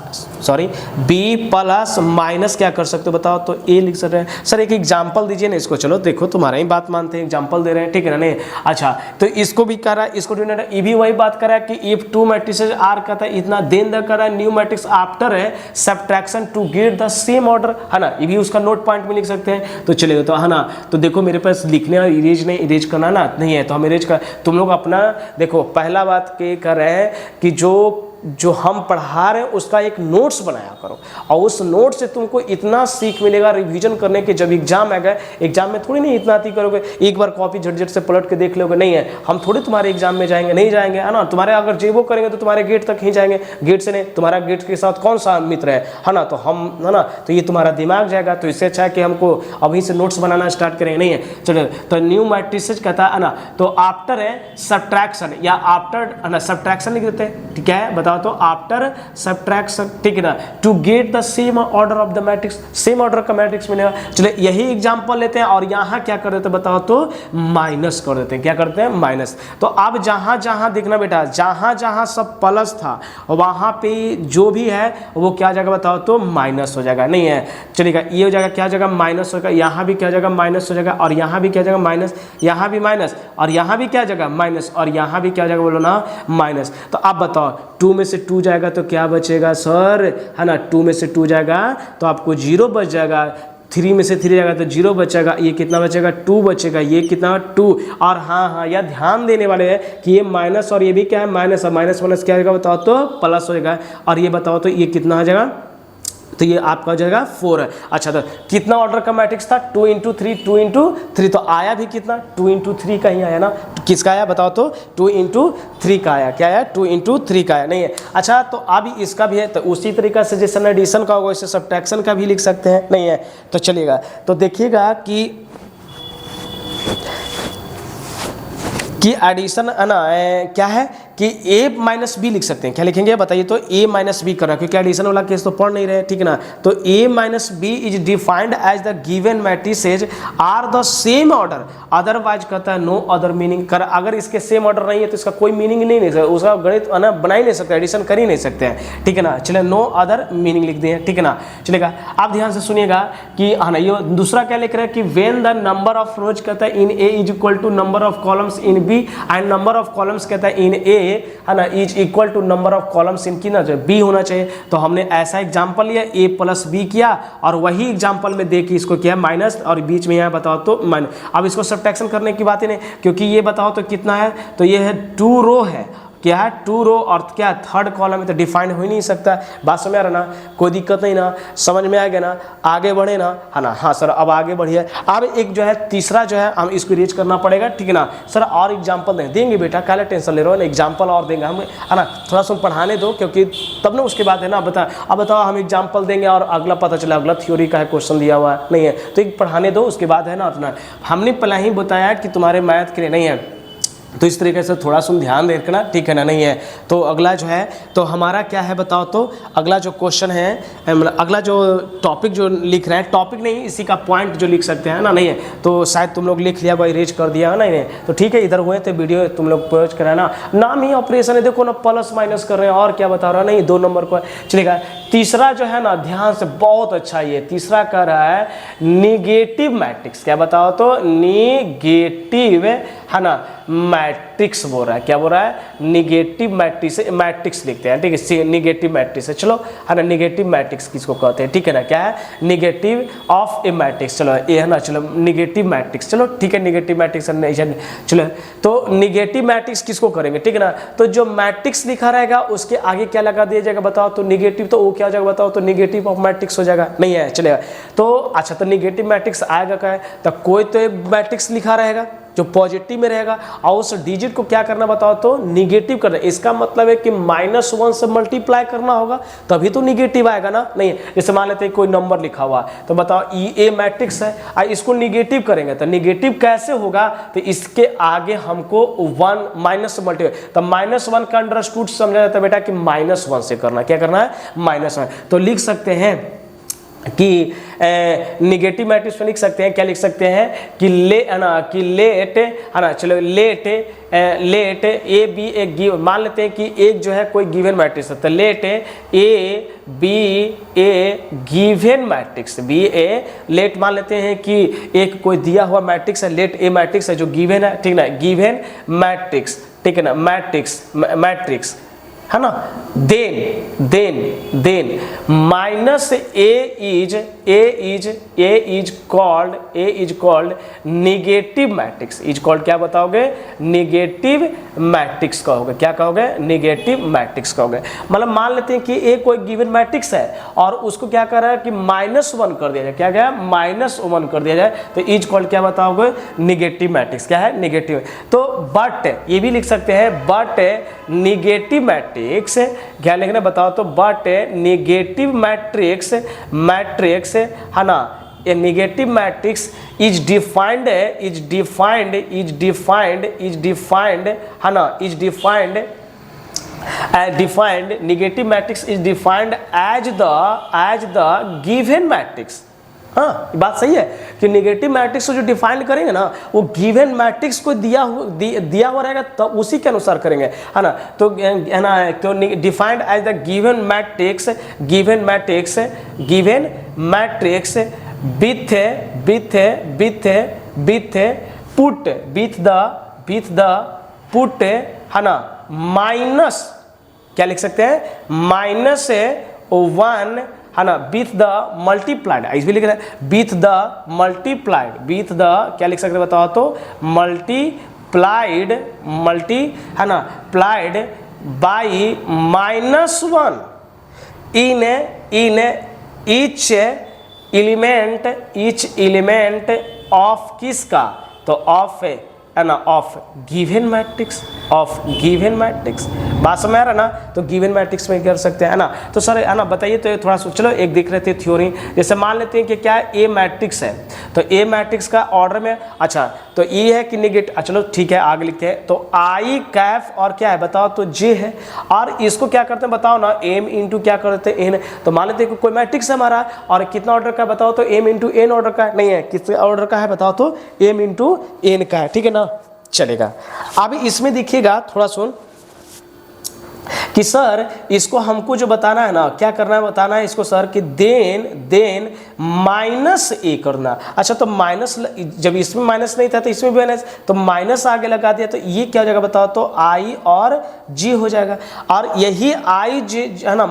A: माइनस क्या कर सकते हो बताओ तो ए लिख सकते हैं। सर एक एग्जांपल दीजिए ना इसको, चलो देखो तुम्हारा ही बात मानते हैं, एग्जांपल दे रहे हैं, ठीक है ना। नहीं अच्छा तो इसको भी कर रहा है, इसको ये भी वही बात कर रहा है कि इफ टू मैट्रिसेस आर का था इतना देन द कर रहा है न्यू मैट्रिक्स आफ्टर है subtraction to get the same order, है ना। ये भी उसका नोट पॉइंट में लिख सकते हैं। तो चलिए तो है ना, तो देखो मेरे पास लिखने और इरेज करना ना नहीं है, तो हम इरेज कर, तुम लोग अपना देखो पहला बात के कर रहे हैं कि जो हम पढ़ा रहे हैं उसका एक नोट्स बनाया करो, और उस नोट से तुमको इतना सीख मिलेगा रिवीजन करने के, जब एग्जाम आएगा एग्जाम में थोड़ी नहीं इतना ही करोगे, एक बार कॉपी झटझट से पलट के देख लोगे, नहीं है हम थोड़ी तुम्हारे एग्जाम में जाएंगे, नहीं जाएंगे, है ना। तुम्हारे अगर जेबो करेंगे तो तुम्हारे गेट तक ही जाएंगे, गेट से नहीं, तुम्हारा गेट के साथ कौन सा मित्र है ना, तो हम, है ना, तो ये तुम्हारा दिमाग जाएगा। तो इससे अच्छा है कि हमको अभी से नोट्स बनाना स्टार्ट करेंगे, नहीं है। चलो तो न्यू मैट्रिसेस कहता है ना, तो आफ्टर है सब्ट्रैक्शन या आफ्टर, है ना, सब्ट्रैक्शन लिख देते हैं, ठीक है, बताओ तो आफ्टर सब्ट्रैक्शन, ठीक है ना, to get the same order of the matrix, same order का मैट्रिक्स मिलेगा। चलिए यही एग्जांपल लेते हैं और यहाँ क्या कर देते हैं बताओ तो माइनस कर देते हैं, क्या करते हैं माइनस। तो अब जहाँ जहाँ देखना बेटा, जहाँ जहाँ सब प्लस था वहाँ पे जो भी है वो क्या हो जाएगा बताओ तो माइनस हो जाएगा, नहीं है। चलिएगा ये हो जाएगा, क्या हो जाएगा माइनस हो जाएगा, यहाँ भी क्या हो जाएगा माइनस हो जाएगा, और यहाँ भी क्या हो जाएगा माइनस, यहाँ भी माइनस, और यहाँ भी क्या हो जाएगा माइनस, और यहाँ भी क्या हो जाएगा बोलो ना माइनस। तो अब बताओ 2 में से 2 जाएगा तो क्या बचेगा सर, है ना, 2 में से 2 जाएगा तो आपको 0 बच जाएगा, 3 में से 3 जाएगा तो 0 बचेगा, ये कितना बचेगा 2 बचेगा, ये कितना 2। और हाँ यह ध्यान देने वाले हैं कि ये माइनस और ये भी क्या है माइनस, और माइनस माइनस क्या होगा बताओ तो प्लस हो जाएगा, और ये बताओ तो ये कितना आ जाएगा, तो ये आपका हो जाएगा 4 है। अच्छा तो कितना ऑर्डर का मैट्रिक्स था 2 इंटू 3, तो आया भी कितना 2 इंटू 3 का ही आया ना, किसका आया बताओ तो 2 इंटू 3 का आया, क्या आया 2 इंटू 3 का आया, नहीं है। अच्छा तो अब इसका भी है, तो उसी तरीका से जैसे एडिशन का होगा वैसे सब्ट्रैक्शन का भी लिख सकते हैं, नहीं है। तो चलिएगा तो देखिएगा कि एडिशन है ना क्या है कि a माइनस बी लिख सकते हैं, क्या लिखेंगे बताइए तो a माइनस बी करना, क्योंकि एडिशन वाला केस तो पढ़ नहीं रहे, ठीक है ना। तो a minus B is defined as the given matrices are the same order, otherwise कहता है नो अदर मीनिंग कर, अगर इसके सेम ऑर्डर नहीं है तो इसका कोई मीनिंग नहीं है, उसका गणित है ना बना ही नहीं सकते, एडिशन कर ही नहीं सकते हैं, ठीक है ना। चलिए नो अदर मीनिंग लिख दिए, ठीक है ना। चलेगा आप ध्यान से सुनिएगा कि है ना, ये दूसरा क्या लिख रहे हैं कि when the number of rows कहता है in A is equal to number of columns in B and number of columns कहता है इन ए, है ना, is equal to number of columns in की ना बी होना चाहिए। तो हमने ऐसा एग्जांपल लिया a प्लस बी किया, और वही एग्जांपल में देखिए इसको किया माइनस, और बीच में यहाँ बताओ तो माइनस। अब इसको सब्ट्रैक्शन करने की बात ही नहीं, क्योंकि ये बताओ तो कितना है, तो ये है 2 रो है, क्या है 2 रो, और क्या थर्ड कॉलम में तो डिफाइन हो ही नहीं सकता। बात समझ आ रहा ना, कोई दिक्कत नहीं ना, समझ में आ गया ना, आगे बढ़े ना, है ना। हाँ सर अब आगे बढ़िए। अब एक जो है तीसरा जो है हम इसको रीच करना पड़ेगा, ठीक है ना। सर और एग्जांपल देंगे बेटा, क्या टेंशन ले रहे हो ना, एग्जांपल और देंगे हम, है ना, थोड़ा सा पढ़ाने दो, क्योंकि तब ना उसके बाद है ना अब बताओ हम एग्जाम्पल देंगे और अगला पता चला अगला थ्योरी का है क्वेश्चन दिया हुआ है, नहीं है। तो एक पढ़ाने दो, उसके बाद है ना अपना, हमने पहले ही बताया कि तुम्हारे मैथ के लिए नहीं है तो इस तरीके से थोड़ा सा ध्यान रखना, ठीक है ना, नहीं है तो अगला जो है तो हमारा क्या है बताओ। तो अगला जो क्वेश्चन है, अगला जो टॉपिक जो लिख रहे हैं, टॉपिक नहीं इसी का पॉइंट जो लिख सकते हैं ना, नहीं है तो शायद तुम लोग लिख लिया, इरेज कर दिया है ना, नहीं तो ठीक है, इधर हुए थे वीडियो तुम लोग पोस्ट कराना, नाम ही ऑपरेशन है, देखो ना प्लस माइनस कर रहे हैं और क्या बता रहा नहीं, 2 नंबर को चलेगा। तीसरा जो है ना ध्यान से बहुत अच्छा, ये तीसरा कर रहा है निगेटिव मैट्रिक्स, क्या बताओ तो निगेटिव है ना मैट्रिक्स बोल रहा है, क्या बोल रहा है निगेटिव मैट्रिक्स, मैट्रिक्स लिखते हैं, ठीक है, निगेटिव मैट्रिक्स है, चलो है ना, निगेटिव मैट्रिक्स किसको कहते हैं, ठीक है ना, क्या है निगेटिव ऑफ ए मैट्रिक्स, चलो ये है ना, चलो निगेटिव मैट्रिक्स, चलो ठीक है, निगेटिव मैट्रिक्स चलो, तो निगेटिव मैट्रिक्स किसको करेंगे, ठीक है ना, तो जो मैट्रिक्स लिखा रहेगा उसके आगे क्या लगा दिया जाएगा बताओ तो निगेटिव, तो वो क्या हो जाएगा बताओ तो निगेटिव ऑफ मैट्रिक्स हो जाएगा, नहीं है चलेगा। तो अच्छा तो निगेटिव मैट्रिक्स आएगा क्या है, तो कोई तो एक मैट्रिक्स लिखा रहेगा जो पॉजिटिव में रहेगा और उस डिजिट को क्या करना बताओ तो निगेटिव करना, इसका मतलब है कि -1 से मल्टीप्लाई करना होगा तभी तो निगेटिव आएगा ना, नहीं जैसे मान लेते हैं कोई नंबर लिखा हुआ है तो बताओ ए मैट्रिक्स है और इसको निगेटिव करेंगे तो निगेटिव कैसे होगा, तो इसके आगे हमको 1 माइनस से मल्टीप्लाई, तो -1 का अंडरस्टूड समझा जाता है बेटा कि -1 से करना, क्या करना है -1, तो लिख सकते हैं कि निगेटिव मैट्रिक्स में लिख सकते हैं, क्या लिख सकते हैं कि लेट है ना, चलो लेट ए बी एक गिव, मान लेते हैं कि एक जो है कोई गिवन मैट्रिक्स है, तो let A B A given matrix, let मान लेते हैं कि एक कोई दिया हुआ मैट्रिक्स है, लेट ए मैट्रिक्स है जो गिवन है, ठीक ना, गिवन मैट्रिक्स, ठीक है ना, मैट्रिक्स है ना, then minus A is called negative matrix, is called क्या बताओगे निगेटिव मैट्रिक्स कहोगे, क्या कहोगे निगेटिव मैट्रिक्स कहोगे। मतलब मान लेते हैं कि ए कोई गिवन मैट्रिक्स है और उसको क्या कर रहा है कि -1 कर दिया जाए, क्या क्या -1 कर दिया जाए, तो इज कॉल्ड क्या बताओगे निगेटिव मैट्रिक्स, क्या है निगेटिव। तो बट ये भी लिख सकते हैं, बट निगेटिव मैट्रिक्स क्या लिखना बताओ तो, बट निगेटिव मैट्रिक्स है ना, a negative matrix is defined है ना, defined negative matrix is defined as the given matrix। हाँ बात सही है कि निगेटिव मैट्रिक्स को जो डिफाइन करेंगे ना वो गिवन मैट्रिक्स को दिया हुआ रहेगा तो उसी के अनुसार करेंगे, है ना, तो है ना, तो defined as the given matrix put है ना माइनस, क्या लिख सकते हैं -1 है ना, विथ द मल्टीप्लाइड, इस भी लिख रहे हैं विथ द मल्टीप्लाइड, क्या लिख सकते हैं बताओ तो मल्टीप्लाइड है ना, plied by -1 in each element of किसका, तो ऑफ है ना, ऑफ गिवन मैट्रिक्स, बात समझ आ रहा ना, तो गिवन मैट्रिक्स में कर सकते हैं, है ना। तो सर है ना बताइए, तो थोड़ा सा चलो एक देख रहे थे थ्योरी, जैसे मान लेते हैं कि क्या ए मैट्रिक्स है, तो ए मैट्रिक्स का ऑर्डर में, अच्छा तो ये है कि निगेटिव, चलो ठीक है आगे लिखते हैं, तो आई कैफ और क्या है बताओ तो जे है, और इसको क्या करते हैं बताओ ना, एम इंटू क्या करते हैं एन, तो मान लेते हैं कि कोई मैट्रिक्स है हमारा और कितना ऑर्डर का बताओ तो एम इंटू एन ऑर्डर का नहीं है, किस ऑर्डर का है बताओ तो एम इंटू एन का है, ठीक है ना, चलेगा। अभी इसमें देखिएगा थोड़ा सुन कि सर इसको हमको जो बताना है ना, क्या करना है बताना है इसको सर कि देन -a करना। अच्छा तो माइनस, जब इसमें माइनस नहीं था तो इसमें भी माइनस, तो माइनस आगे लगा दिया तो ये क्या हो जाएगा बताओ तो i और g हो जाएगा, और यही i j है ना,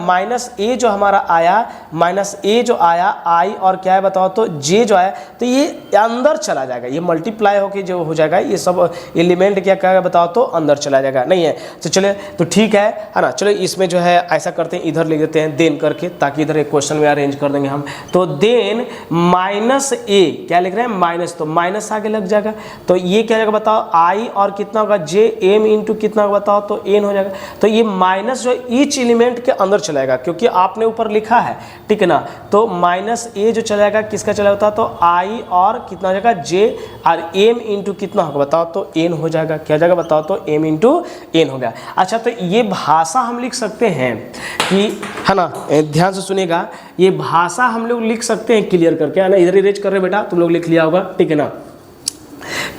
A: -a जो हमारा आया, -a जो आया i और क्या है बताओ तो j जो आया, तो ये अंदर चला जाएगा, ये मल्टीप्लाई होके जो हो जाएगा, ये सब एलिमेंट क्या कहेगा बताओ तो अंदर चला जाएगा, नहीं है तो चलिए तो ठीक है ना। चलो इसमें जो है ऐसा करते हैं, इधर लिख देते हैं देन करके, ताकि इधर एक क्वेश्चन में अरेंज कर देंगे हम, तो देन देन माइनस ए, क्या लिख रहे हैं माइनस, तो माइनस आगे लग जाएगा, तो ये क्या जाएगा बताओ आई और कितना होगा जे एम इंटू कितना होगा बताओ तो एन हो जाएगा। तो ये माइनस जो ईच एलिमेंट के अंदर चलाएगा क्योंकि आपने ऊपर लिखा है, ठीक है ना, तो माइनस ए जो चलाएगा किसका चला होता है तो आई और कितना हो जाएगा जे और एम इंटू कितना होगा बताओ तो एन हो जाएगा, क्या हो जाएगा बताओ तो एम इंटू एन हो गया। अच्छा तो ये भाषा हम लिख सकते हैं कि, है ना, ध्यान से सुनिएगा, ये भाषा हम लोग लिख सकते हैं क्लियर करके, है ना, इधर इरेज कर रहे बेटा, तुम लोग लिख लिया होगा, ठीक है ना,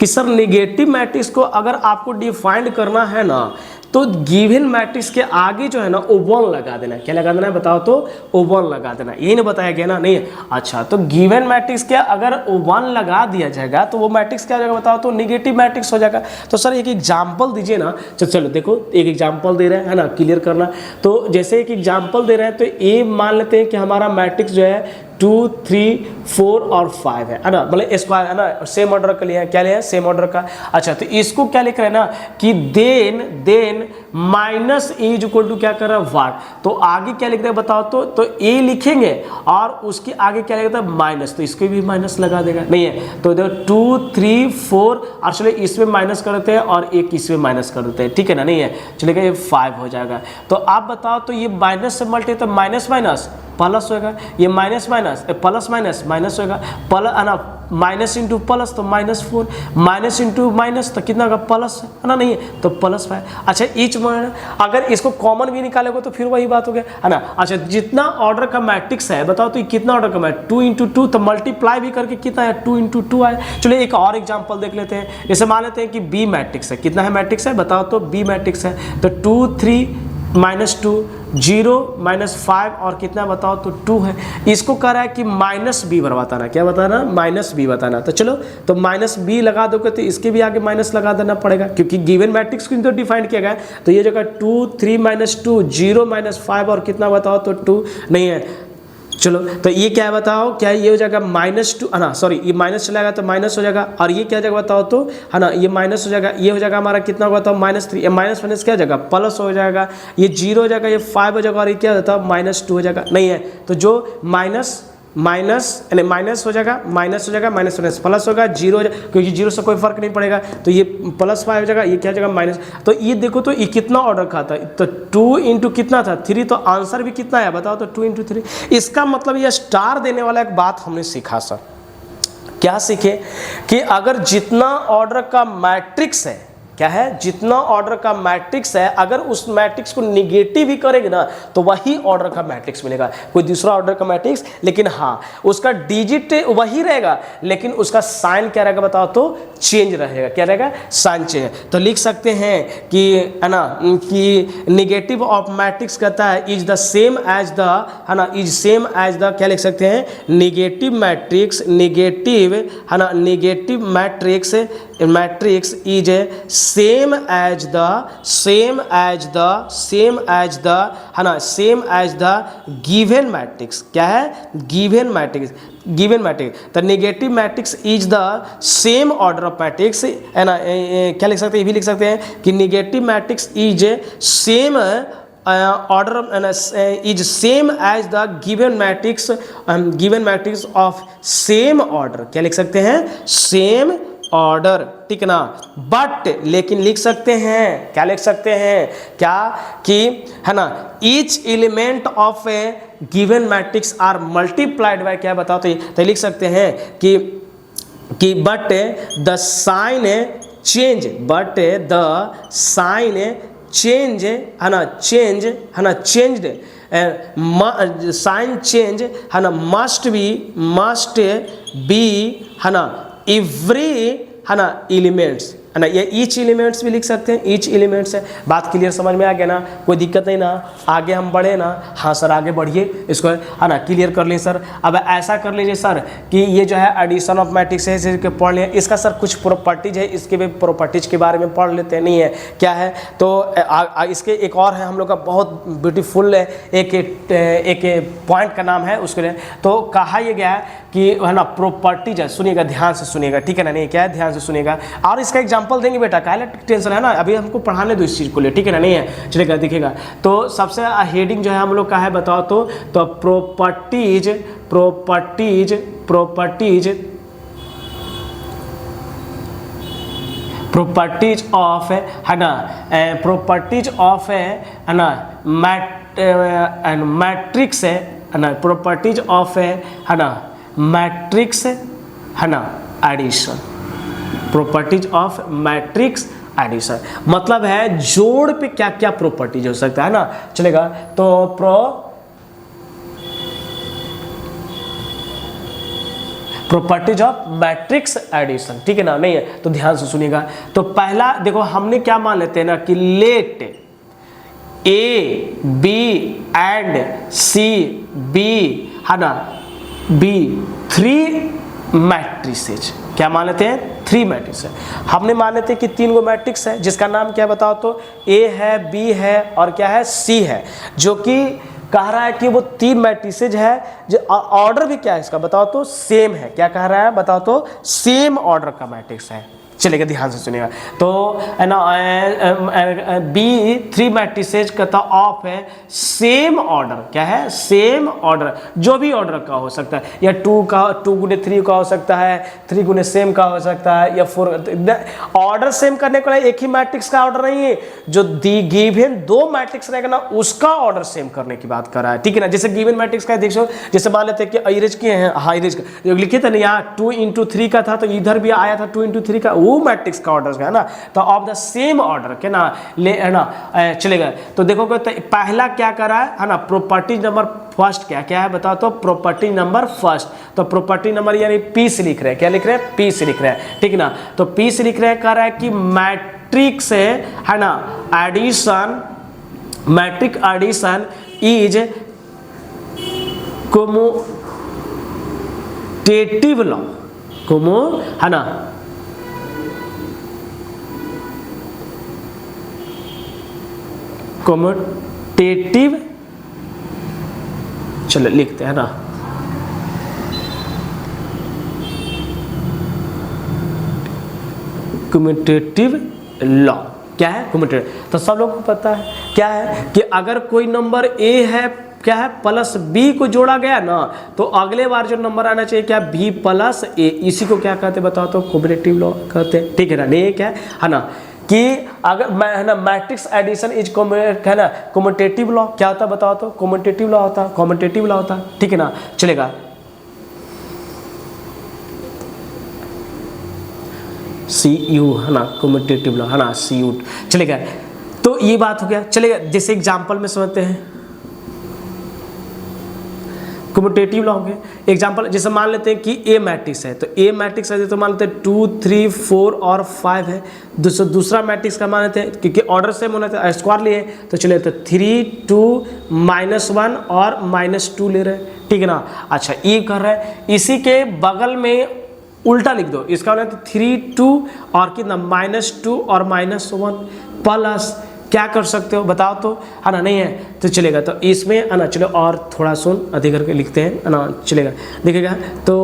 A: कि सर नेगेटिव मैट्रिक्स को अगर आपको डिफाइंड करना है ना तो गिवन मैट्रिक्स के आगे जो है ना ओ 1 लगा देना, क्या लगा देना है बताओ तो ओ 1 लगा देना, यही नहीं बताया गया ना, नहीं। अच्छा तो गिवन मैट्रिक्स के अगर ओ 1 लगा दिया जाएगा तो वो मैट्रिक्स क्या हो जाएगा बताओ तो नेगेटिव मैट्रिक्स हो जाएगा। तो सर एक एग्जाम्पल दीजिए ना, चलो देखो एक एग्जाम्पल दे रहे हैं, है ना, क्लियर करना। तो जैसे एक एग्जाम्पल दे रहे हैं तो ये मान लेते हैं कि हमारा मैट्रिक्स जो है 2, 3, 4 और 5 है ना, मतलब स्क्वायर है ना, सेम ऑर्डर का लिया है, क्या लिया है सेम ऑर्डर का। अच्छा तो इसको क्या लिख रहे हैं ना कि then minus A is equal to क्या कर रहा है वाट, तो आगे क्या लिख रहे हैं बताओ तो ए लिखेंगे और उसके आगे क्या लिखता है माइनस, तो इसको भी माइनस लगा देगा, नहीं है तो देखो 2, 3, 4 और चलिए इसमें माइनस कर देते हैं और एक इसमें माइनस कर देते हैं, ठीक है ना, नहीं है चलिएगा ये 5 हो जाएगा। तो आप बताओ तो ये माइनस से मल्टी तो माइनस माइनस प्लस होगा, ये minus minus plus minus minus होगा, प्लस है ना, माइनस इंटू प्लस तो -4, माइनस इंटू माइनस तो कितना होगा प्लस, है ना, नहीं है तो +5। अच्छा ईच अगर इसको कॉमन भी निकालेगा तो फिर वही बात हो गया, है ना। अच्छा जितना ऑर्डर का मैट्रिक्स है बताओ तो ये कितना ऑर्डर का मैट्रिक्स 2 इंटू 2, तो मल्टीप्लाई भी करके कितना है 2 इंटू 2 आया। चलिए एक और एग्जाम्पल देख लेते हैं, जैसे मान लेते हैं कि बी मैट्रिक्स है, कितना है मैट्रिक्स है बताओ तो बी मैट्रिक्स है, तो 2, 3, -2, 0, -5 और कितना बताओ तो 2 है। इसको कह रहा है कि -b बताना, क्या बताना -b बताना, तो चलो तो -b लगा दोगे तो इसके भी आगे माइनस लगा देना पड़ेगा क्योंकि गिवन मैट्रिक्स को तो डिफाइन किया गया है। तो ये जगह 2, 3, -2, 0, -5 और कितना बताओ तो 2 नहीं है। चलो तो ये क्या है बताओ, क्या ये हो जाएगा -2, है ना, सॉरी ये माइनस चला तो माइनस हो जाएगा, और ये क्या जाएगा बताओ तो, है ना, ये माइनस हो जाएगा, ये हो जाएगा हमारा कितना होगा तो -3, माइनस माइनस क्या जाएगा प्लस हो जाएगा, ये 0 हो जाएगा, ये 5 हो जाएगा और ये क्या होता है -2 हो जाएगा, नहीं है तो जो माइनस यानी माइनस हो जाएगा, माइनस हो जाएगा, माइनस माइनस प्लस होगा, 0 हो जाएगा क्योंकि 0 से कोई फर्क नहीं पड़ेगा, तो ये +5 हो जाएगा, ये क्या हो जाएगा माइनस। तो ये देखो तो ये कितना ऑर्डर का था, तो 2 इंटू कितना था 3, तो आंसर भी कितना है बताओ तो 2 इंटू 3। इसका मतलब ये स्टार देने वाला एक बात हमने सीखा सर, क्या सीखे कि अगर जितना ऑर्डर का मैट्रिक्स है, क्या है जितना ऑर्डर का मैट्रिक्स है, अगर उस मैट्रिक्स को निगेटिव ही करेंगे ना तो वही ऑर्डर का मैट्रिक्स मिलेगा, कोई दूसरा ऑर्डर का मैट्रिक्स, लेकिन हाँ उसका डिजिट वही रहेगा लेकिन उसका साइन क्या रहेगा बताओ तो चेंज रहेगा, क्या रहेगा साइन चेंज। तो लिख सकते हैं कि, है ना, कि निगेटिव ऑफ मैट्रिक्स कहता है is the same as the, है ना, इज सेम एज द, क्या लिख सकते हैं निगेटिव मैट्रिक्स, निगेटिव, है ना, negative matrix is same as the, है ना, same as the given matrix, क्या है गिवन मैट्रिक्स, तो negative matrix is the same order of matrix, है ना, क्या लिख सकते हैं, ये भी लिख सकते हैं कि negative matrix is same order is same as the given matrix of same order, क्या लिख सकते हैं सेम ऑर्डर, ठीक ना। बट लेकिन लिख सकते हैं, क्या लिख सकते हैं, क्या कि, है ना, each element of a given matrix are multiplied by, क्या बताओ तो लिख सकते हैं कि but the sign change, but the sign change, है ना, चेंज, है ना, चेंज्ड साइन चेंज, है ना, मस्ट बी, है ना, एवरी, है ना, एलिमेंट्स, है ना, ये ईच एलिमेंट्स भी लिख सकते हैं, ईच एलिमेंट्स है। बात क्लियर समझ में आ गया ना, कोई दिक्कत नहीं ना, आगे हम बढ़े ना, हाँ सर आगे बढ़िए, इसको है ना क्लियर कर लीजिए सर। अब ऐसा कर लीजिए सर कि ये जो है एडिशन ऑफ मैट्रिक्स है, इसे पढ़ लिया, इसका सर कुछ प्रॉपर्टीज है, इसके भी प्रॉपर्टीज के बारे में पढ़ लेते हैं, नहीं है क्या है तो इसके एक और है हम लोग का बहुत ब्यूटीफुल एक पॉइंट का नाम है उसके लिए, तो कहा यह गया है कि है ना प्रॉपर्टीज है, सुनिएगा ध्यान से सुनिएगा, ठीक है ना, नहीं क्या है ध्यान से सुनिएगा, और इसका एग्जांपल देंगे बेटा, काहे टेंशन है ना, अभी हमको पढ़ाने दो इस चीज़ को ले, ठीक है ना, नहीं है चलेगा दिखेगा। तो सबसे हेडिंग जो है हम लोग का है बताओ तो properties properties properties properties of है ना, प्रॉपर्टीज ऑफ है ना मैट्रिक्स है ना, प्रॉपर्टीज ऑफ है ना मैट्रिक्स है ना addition, properties of matrix addition मतलब है जोड़ पे क्या क्या प्रॉपर्टीज हो सकता है ना, चलेगा। तो प्रॉपर्टीज ऑफ मैट्रिक्स एडिशन, ठीक है ना, नहीं है तो ध्यान से सुनिएगा। तो पहला देखो हमने क्या मान लेते हैं ना कि let A B and C B है ना बी 3 मैट्रिसेज, क्या मान लेते हैं 3 मैट्रिक्स है। हमने मान लेते हैं कि 3 गो मैट्रिक्स है जिसका नाम क्या बताओ तो ए है बी है और क्या है सी है, जो कि कह रहा है कि वो 3 मैट्रिसेज है जो ऑर्डर भी क्या है इसका बताओ तो सेम है, क्या कह रहा है बताओ तो सेम ऑर्डर का मैट्रिक्स है, चलेगा ध्यान से सुनिएगा। तो है ना बी 3 मैट्रिसेज का ऑफ है सेम ऑर्डर, क्या है सेम ऑर्डर, जो भी ऑर्डर का हो सकता है, या 2 गुने 3 का हो सकता है, 3 गुने सेम का हो सकता है, या 4 ऑर्डर सेम करने को एक ही मैट्रिक्स का ऑर्डर नहीं है, जो गिवन 2 मैट्रिक्स रहेगा ना उसका ऑर्डर सेम करने की बात कर रहा है, ठीक है ना। जैसे गिवन मैट्रिक्स का देखो, जैसे मान लेते हैं कि अरेंज किए हैं, हाँ अरेंज जो लिखे थे ना यहाँ 2 into 3 का था, तो इधर भी आया था 2 into 3 का, वो मैट्रिक्स का ऑर्डर है ना, तो ऑफ द सेम ऑर्डर के ना ले है ना चलेगा। तो देखोगे तो पहला क्या कर रहा है ना प्रॉपर्टी नंबर फर्स्ट क्या क्या है बताओ तो प्रॉपर्टी नंबर फर्स्ट, तो प्रॉपर्टी नंबर यानी पी से लिख रहे हैं, क्या लिख रहे हैं पी से लिख रहे हैं, ठीक ना। तो पी से लिख रहे हैं कह रहा है कि मैट्रिक्स है ना addition, matrix addition is commutative law, commo है ना कोमोटेटिव, चलो लिखते हैं ना कम्यूटेटिव लॉ, क्या है कम्यूटेटिव, तो सब लोगों को पता है क्या है कि अगर कोई नंबर ए है क्या है प्लस बी को जोड़ा गया ना, तो अगले बार जो नंबर आना चाहिए क्या बी प्लस ए, इसी को क्या कहते बताओ तो कम्यूटेटिव लॉ कहते हैं, ठीक है ना। नहीं क्या है ना कि अगर है ना मैट्रिक्स एडिशन इज है ना कम्यूटेटिव लॉ, क्या होता है बताओ तो कम्यूटेटिव लॉ होता है, कम्यूटेटिव लॉ होता है, ठीक है ना चलेगा। CU है ना कम्यूटेटिव लॉ है ना CU, चलेगा। तो ये बात हो गया, चलेगा। जैसे एग्जांपल में समझते हैं कम्यूटेटिव लॉ हो गया। एग्जांपल जैसे मान लेते हैं कि ए मैट्रिक्स है, तो ए मैट्रिक्स है तो मान लेते हैं 2 3 4 और 5 है। दूसरा मैट्रिक्स का मान लेते हैं क्योंकि ऑर्डर सेम होना था, स्क्वायर लिए तो चलिए तो 3 2 -1 और -2 ले रहे हैं, ठीक है ना। अच्छा ये कर रहे हैं, इसी के बगल में उल्टा लिख दो, इसका मतलब 3 2 और कितना -2 और -1 प्लस क्या कर सकते हो बताओ तो है ना, नहीं है तो चलेगा। तो इसमें है ना चलो और थोड़ा सुन अधिक करके लिखते हैं है ना, चलेगा देखिएगा। तो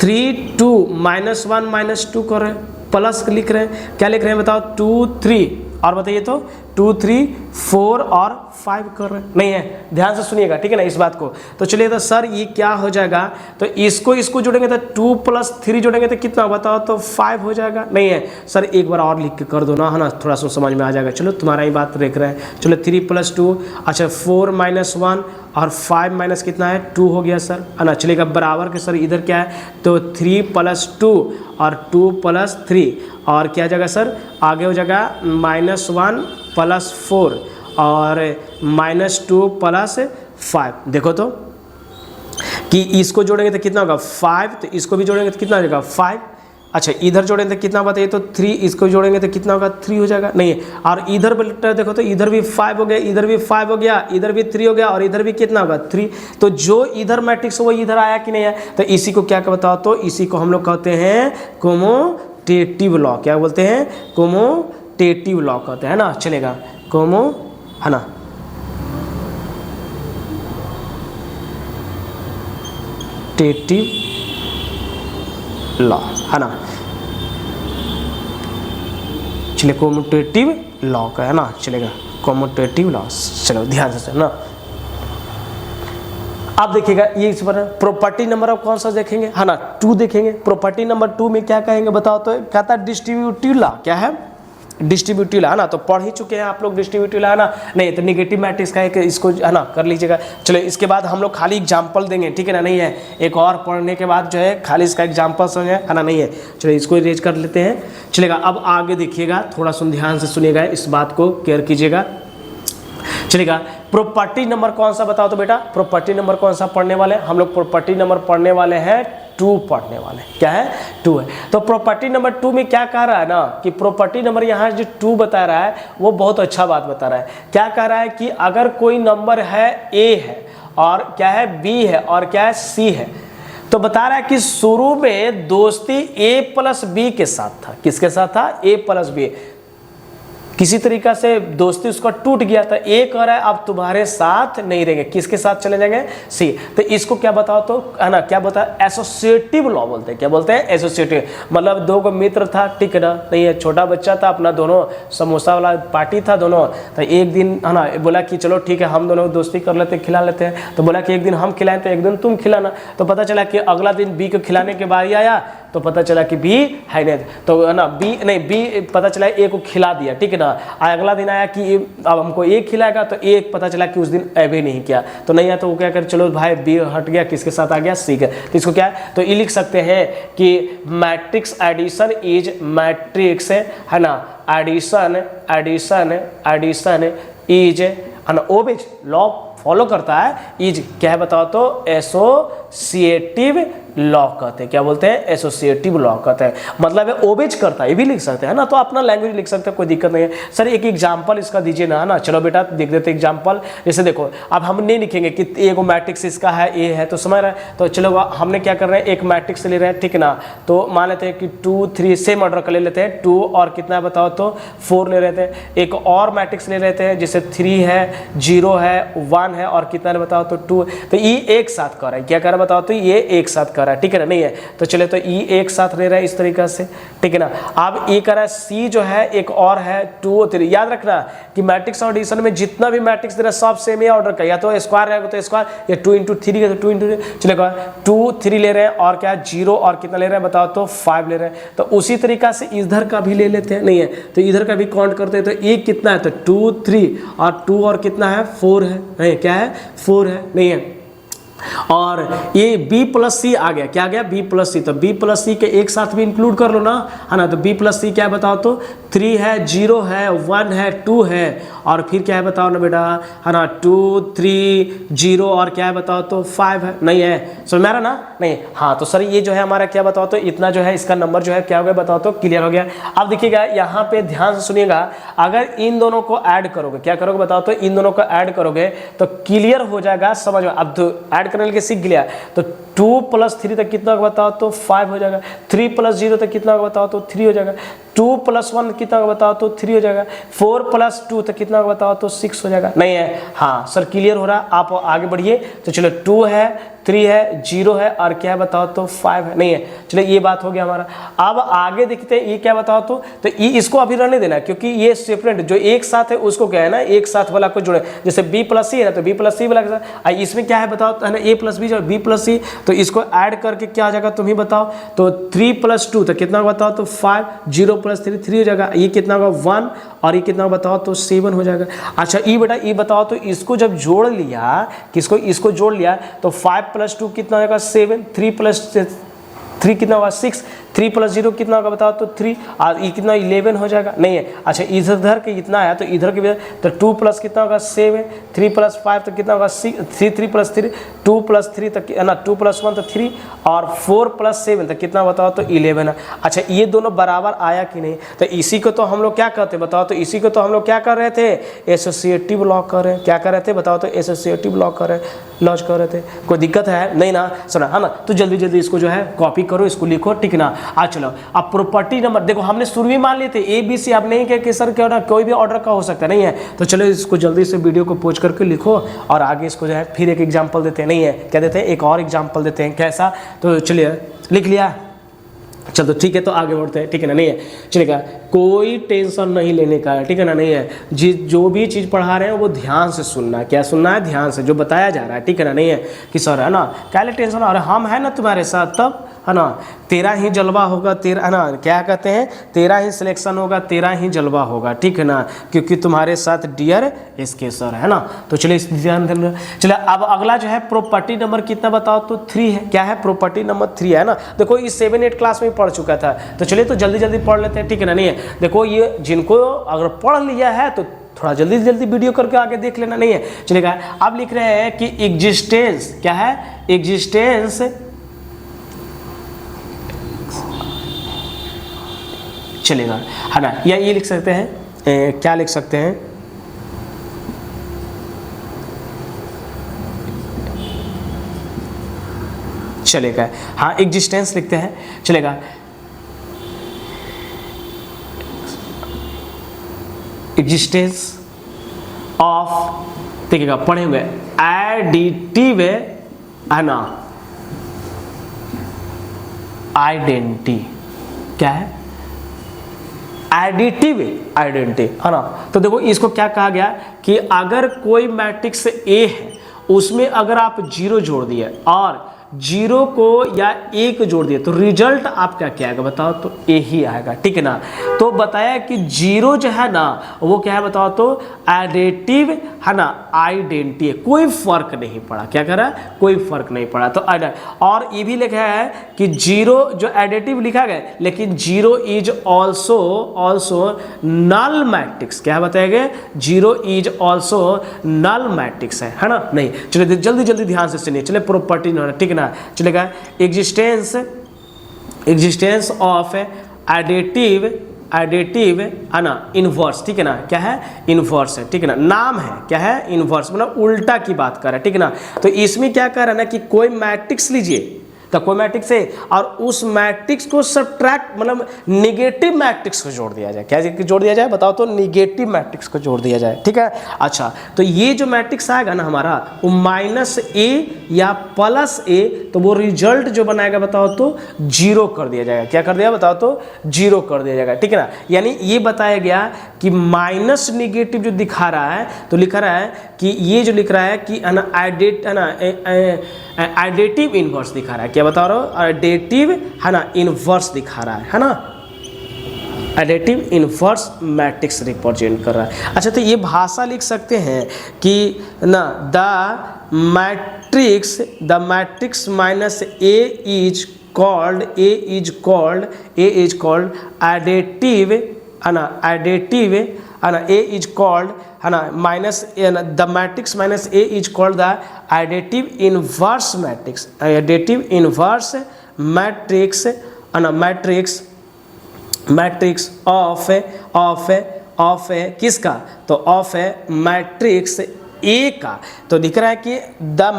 A: 3 2 -1 -2 कर रहे हैं, प्लस लिख रहे हैं, क्या लिख रहे हैं बताओ 2 3 और बताइए तो 2 3 4 और 5 कर रहे हैं, नहीं है ध्यान से सुनिएगा, ठीक है ना इस बात को। तो चलिए तो सर ये क्या हो जाएगा, तो इसको जोड़ेंगे तो 2 + 3 जोड़ेंगे तो कितना बताओ तो 5 हो जाएगा, नहीं है सर एक बार और लिख के कर दो ना, है ना थोड़ा सा समझ में आ जाएगा। चलो तुम्हारा ही बात देख रहे हैं, चलो 3 + 2 अच्छा 4 - 1 और 5 माइनस कितना है 2 हो गया सर, है ना चलेगा बराबर के सर इधर क्या है तो 3 + 2 और 2 + 3 और क्या जाएगा सर आगे हो जाएगा -1 + 4 और -2 + 5। देखो तो कि इसको जोड़ेंगे तो कितना होगा 5, तो इसको भी जोड़ेंगे तो कितना हो जाएगा 5। अच्छा इधर जोड़ेंगे तो कितना बताइए तो 3, इसको जोड़ेंगे तो कितना होगा 3 हो जाएगा, नहीं है। और इधर देखो तो इधर भी 5 हो गया, इधर भी 5 हो गया, इधर भी 3 हो गया और इधर भी कितना होगा 3। तो जो इधर मैट्रिक्स वो इधर आया कि नहीं है, तो इसी को क्या बताओ तो इसी को हम लोग कहते हैं कोमोटेटिव लॉ, क्या बोलते हैं कोमोटेटिव लॉ कहते हैं ना, चलेगा कोमो है ना टेटिव लॉ, है ना। चलिए कम्यूटेटिव लॉ का है ना, चलेगा कम्यूटेटिव लॉ। चलो ध्यान से ना, आप देखिएगा ये इस पर प्रॉपर्टी नंबर आप कौन सा देखेंगे, है ना, 2 देखेंगे। प्रॉपर्टी नंबर 2 में क्या कहेंगे बताओ तो, कहता है डिस्ट्रीब्यूटिव लॉ। क्या है? डिस्ट्रीब्यूटिव लॉ, है ना। तो पढ़ ही चुके हैं आप लोग डिस्ट्रीब्यूटिव लॉ, है ना। नहीं तो नेगेटिव मैट्रिक्स का एक इसको, है ना, कर लीजिएगा। चलो इसके बाद हम लोग खाली एग्जाम्पल देंगे, ठीक है ना। नहीं है एक और पढ़ने के बाद जो है खाली इसका एग्जाम्पल समझे, है ना। नहीं है, चलो इसको इरेज कर लेते हैं, चलेगा। अब आगे देखिएगा, थोड़ा सुन ध्यान से सुनिएगा, इस बात को केयर कीजिएगा, चलेगा। प्रॉपर्टी नंबर कौन सा बताओ तो बेटा, प्रॉपर्टी नंबर कौन सा पढ़ने वाले हम लोग? प्रॉपर्टी नंबर पढ़ने वाले हैं 2 पढ़ने वाले। क्या है? 2 है। तो प्रॉपर्टी नंबर 2 में क्या कह रहा है ना, कि प्रॉपर्टी नंबर यहाँ जो 2 बता रहा है वो बहुत अच्छा बात बता रहा है। क्या कह रहा है कि अगर कोई नंबर है A है और क्या है B है और क्या है C है, तो बता रहा है कि शुरू में दोस्ती A प्लस B के साथ था। किसके साथ था? A plus B। किसी तरीका से दोस्ती उसका टूट गया था, ए कह रहा है अब तुम्हारे साथ नहीं रहेंगे, किसके साथ चले जाएंगे? सी। तो इसको क्या बताओ तो, है ना, क्या बता, एसोसिएटिव लॉ बोलते हैं। क्या बोलते हैं? एसोसिएटिव। मतलब 2 को मित्र था, ठीक है ना, नहीं है, छोटा बच्चा था अपना, दोनों समोसा वाला पार्टी था दोनों। तो एक दिन, है ना, बोला कि चलो ठीक है हम दोनों दोस्ती कर लेते हैं, खिला लेते हैं। तो बोला कि एक दिन हम खिलाएं तो एक दिन तुम खिलाना। तो पता चला कि अगला दिन बी को खिलाने के बारी आया, तो पता चला कि बी है नहीं, तो है ना बी पता चला ए को खिला दिया, ठीक है ना। अगला दिन आया कि अब हमको ए खिलाएगा, तो ए पता चला कि उस दिन ए भी नहीं किया, तो नहीं आया, तो वो क्या कर, चलो भाई बी हट गया, किसके साथ आ गया? सी के। तो इसको क्या है, तो ये लिख सकते हैं कि मैट्रिक्स एडिशन इज मैट्रिक्स, है ना, addition addition addition is obeys law follow करता है, इज क्या है बताओ तो, एसोसिएटिव लॉ कहते हैं। क्या बोलते हैं? एसोसिएटिव लॉ कहते हैं, मतलब है ओबेज करता है, ये भी लिख सकते हैं ना। तो अपना लैंग्वेज लिख सकते हैं, कोई दिक्कत नहीं है। सर एक एग्जांपल इसका दीजिए ना, है ना। चलो बेटा देख देते एग्जांपल। जैसे देखो, अब हम नहीं लिखेंगे कि एगो मैट्रिक्स इसका है, ए है, तो समझ रहे हैं। तो चलो हमने क्या कर रहे हैं, एक मैट्रिक्स ले रहे हैं, ठीक है ना। तो मान लेते हैं कि 2 3 सेम ऑर्डर का ले लेते हैं, 2 और कितना बताओ तो 4 ले लेते हैं। एक और मैट्रिक्स ले लेते हैं, जैसे 3 है, 0 है, 1 है और कितना बताओ तो 2। तो ये एक साथ कर रहा है, क्या कर रहा है बताओ तो, ये एक साथ कर रहा है, ठीक है ना। नहीं है तो चले, तो ई एक साथ ले रहा है इस तरीका से, ठीक है ना। अब ए कर रहा है, सी जो है एक और है 2 3। याद रखना कि मैट्रिक्स और एडिशन में जितना भी मैट्रिक्स दे रहा है सब सेम ही ऑर्डर का, या तो स्क्वायर रहेगा तो स्क्वायर, या 2 × 3 का तो 2 × 3। चलेगा 2 3 ले रहे हैं और क्या 0 और कितना ले रहे हैं बताओ तो 5 ले रहे हैं। तो उसी तरीका से इधर का भी ले लेते हैं, नहीं है तो इधर का भी काउंट करते हैं। तो एक कितना है तो 2 3 और 2 और कितना है 4 है, नहीं क्या है 4 है, नहीं है। और ये B प्लस सी आ गया, क्या आ गया B प्लस सी। तो B प्लस सी के एक साथ भी इंक्लूड कर लो ना, है ना। तो B प्लस सी क्या है बताओ तो, 3 है, 0 है, 1 है, 2 है और फिर क्या है बताओ ना बेटा, है ना, 2 3 0 और क्या है बताओ तो 5 है, नहीं है, समझ में आ रहा ना। नहीं, हाँ तो सर ये जो है हमारा क्या बताओ तो, इतना जो है इसका नंबर जो है क्या हो गया बताओ तो, क्लियर हो गया। अब देखिएगा यहाँ पे ध्यान से सुनिएगा, अगर इन दोनों को ऐड करोगे, क्या करोगे बताओ तो, इन दोनों को ऐड करोगे तो क्लियर हो जाएगा, समझ में। अब तो ऐड करने के सीख गया, तो 2 + 3 तक कितना बताओ तो 5 हो जाएगा, 3 + 0 तक कितना बताओ तो 3 हो जाएगा, 2 + 1 कितना बताओ तो 3 हो जाएगा, 4 + 2 तक कितना बताओ तो 6 हो जाएगा, नहीं है। हाँ सर क्लियर हो रहा है, आप आगे बढ़िए। तो चलो 2 है, 3 है, 0 है और क्या है बताओ तो 5 है, नहीं है। चलो ये बात हो गया हमारा। अब आगे देखते हैं ये क्या बताओ तो ये इसको अभी रहने देना, क्योंकि ये सेपरेट जो एक साथ है उसको क्या है ना, एक साथ वाला को जोड़े। जैसे B + C है ना, तो B + C वाला के साथ इसमें क्या है बताओ, है ना, A + B जो B + C, तो इसको ऐड करके क्या आ जाएगा तुम ही बताओ। तो 3 + 2 तो कितना बताओ तो 5, 0 + 3 3 हो जाएगा, ये कितना होगा 1 और ये कितना बताओ तो 7 हो जाएगा। अच्छा ये बेटा ये बताओ तो इसको जब जोड़ लिया, किसको, इसको जोड़ लिया तो 5 + 2 कितना होगा 7, 3 + 3 कितना होगा 6, 3 + 0 कितना होगा बताओ तो 3 और ये कितना 11 हो जाएगा, नहीं है। अच्छा इधर के इतना है तो इधर के तो 2 + कितना होगा 7, 3 + 5 तो कितना होगा 6, 3 + 3 2 + 3 तक है ना, 2 + 1 तो 3 और 4 + 7 तो कितना बताओ तो 11 है। अच्छा ये दोनों बराबर आया कि नहीं, तो इसी को तो हम लोग क्या कहते हैं बताओ तो, इसी को तो हम लोग क्या कर रहे थे, एसोसिएटिव लॉ कर रहे हैं। क्या कर रहे थे बताओ तो, एसोसिएटिव लॉ कर रहे थे। कोई दिक्कत है नहीं ना, सुना है ना। तो जल्दी जल्दी इसको जो है कॉपी करो, इसको लिखो, ठीक ना। आज चलो अब प्रॉपर्टी नंबर देखो, हमने शुरू में मान लिए थे ABC, आप नहीं कहे कि सर क्या ना कोई भी ऑर्डर का हो सकता है, नहीं है। तो चलो इसको जल्दी से वीडियो को पोस्ट करके लिखो और आगे इसको जो है फिर एक एग्जांपल देते हैं, नहीं है क्या देते हैं, एक और एग्जांपल देते हैं, कैसा। तो चलिए लिख लिया, चलो ठीक है, तो आगे बढ़ते हैं, ठीक है ना, नहीं है चलेगा, कोई टेंशन नहीं लेने का है, ठीक है ना, नहीं है जो भी चीज़ पढ़ा रहे हैं वो ध्यान से सुनना है। क्या सुनना है? ध्यान से जो बताया जा रहा है, ठीक है ना, नहीं है कि सर है ना क्या टेंशन आ रहा है, हम है ना तुम्हारे साथ, तब है ना तेरा ही जलवा होगा, तेरा है ना क्या कहते हैं, तेरा ही सिलेक्शन होगा, तेरा ही जलवा होगा, ठीक है ना, क्योंकि तुम्हारे साथ डियर इसके सर है ना। तो चलिए इस ध्यान देना। चलिए अब अगला जो है प्रॉपर्टी नंबर कितना बताओ तो 3 है। क्या है? प्रॉपर्टी नंबर 3 है ना। देखो ये 7-8 क्लास में पढ़ चुका था, तो चलिए तो जल्दी जल्दी पढ़ लेते हैं, ठीक है ना, नहीं है देखो ये जिनको अगर पढ़ लिया है तो थोड़ा जल्दी जल्दी वीडियो करके आगे देख लेना, नहीं है चलेगा। अब लिख रहे हैं कि एग्जिस्टेंस, क्या है? एग्जिस्टेंस चलेगा है ना, या ये लिख सकते हैं क्या लिख सकते हैं, चलेगा, हाँ एग्जिस्टेंस लिखते हैं, चलेगा। एग्जिस्टेंस ऑफ, देखिएगा पढ़ेंगे, एडिटिव है ना आइडेंटिटी, क्या है? एडिटिव आइडेंटिटी है ना। तो देखो इसको क्या कहा गया कि अगर कोई मैट्रिक्स ए है उसमें अगर आप 0 जोड़ दिए और 0 को या 1 जोड़ दिए तो रिजल्ट आपका क्या आएगा बताओ तो ए ही आएगा, ठीक है ना। तो बताया कि 0 जो है ना वो क्या है बताओ तो एडिटिव है ना आइडेंटिटी है, कोई फर्क नहीं पड़ा, क्या कह रहा है? कोई फर्क नहीं पड़ा। तो और ये भी लिखा है कि 0 जो एडिटिव लिखा गया लेकिन 0 इज ऑल्सो नल मैट्रिक्स, क्या बताएगा? 0 इज ऑल्सो नल मैट्रिक्स है ना। नहीं चलिए जल्दी जल्दी ध्यान से सुनिए, चलिए प्रॉपर्टी, ठीक है ना, चलेगा। एग्जिस्टेंस ऑफ एडिटिव है ना इनवर्स, ठीक है ना, क्या है? इनवर्स है, ठीक है ना, नाम है, क्या है? इनवर्स, मतलब उल्टा की बात कर रहा है, ठीक है ना। तो इसमें क्या कर रहा है ना कि कोई मैट्रिक्स लीजिए, तो कोई मैट्रिक्स है और उस मैट्रिक्स को सब्ट्रैक्ट मतलब निगेटिव मैट्रिक्स को जोड़ दिया जाए, क्या जोड़ दिया जाए बताओ तो? निगेटिव मैट्रिक्स को जोड़ दिया जाए, ठीक है। अच्छा तो ये जो मैट्रिक्स आएगा ना हमारा वो -a या +a, तो वो रिजल्ट जो बनाएगा बताओ तो 0 कर दिया जाएगा, क्या कर दिया बताओ तो? 0 कर दिया जाएगा, ठीक है ना। यानी ये बताया गया कि माइनस निगेटिव जो दिखा रहा है तो लिखा रहा है कि ये जो लिख रहा है कि एडिटिव इनवर्स दिखा रहा है, क्या बता रहा हूँ? एडिटिव है ना इनवर्स दिखा रहा है ना, एडिटिव इनवर्स मैट्रिक्स रिप्रेजेंट कर रहा है। अच्छा तो ये भाषा लिख सकते हैं कि ना the matrix minus A is called additive है ना, एडिटिव है ना, ए इज कॉल्ड है ना minus the matrix minus A is called the additive inverse matrix, additive inverse matrix है ना, मैट्रिक्स ऑफ किसका? तो ऑफ मैट्रिक्स ए का। तो दिख रहा है कि द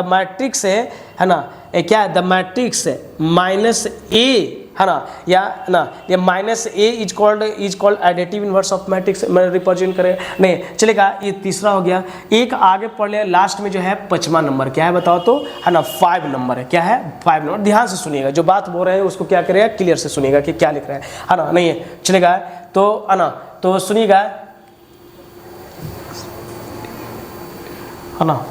A: मैट्रिक्स है ना क्या है? द मैट्रिक्स माइनस ए है ना, या ना ये -a is called additive inverse of matrix represent करें, नहीं चलेगा। ये तीसरा हो गया। एक आगे पढ़ लिया, लास्ट में जो है 5वां नंबर क्या है बताओ तो? है ना 5 नंबर है, क्या है? 5 नंबर। ध्यान से सुनिएगा, जो बात बोल रहे हैं उसको क्या करेगा? क्लियर से सुनिएगा कि क्या लिख रहा है ना, नहीं है चलेगा। तो है ना तो सुनिएगा है ना,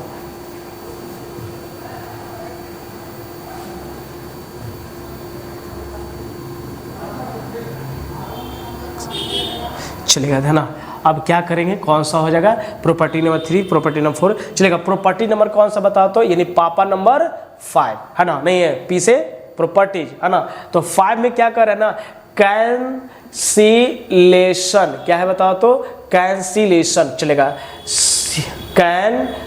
A: चलेगा है ना। अब क्या करेंगे, कौन सा हो जाएगा? प्रॉपर्टी नंबर 3, प्रॉपर्टी नंबर 4 चलेगा। प्रॉपर्टी नंबर कौन सा बताओ तो? यानी पापा नंबर 5 है ना, नहीं है पी से प्रॉपर्टीज है ना। तो 5 में क्या कर रहा है ना? कैंसिलेशन, क्या है बताओ तो? कैंसिलेशन चलेगा, कैंसिलेशन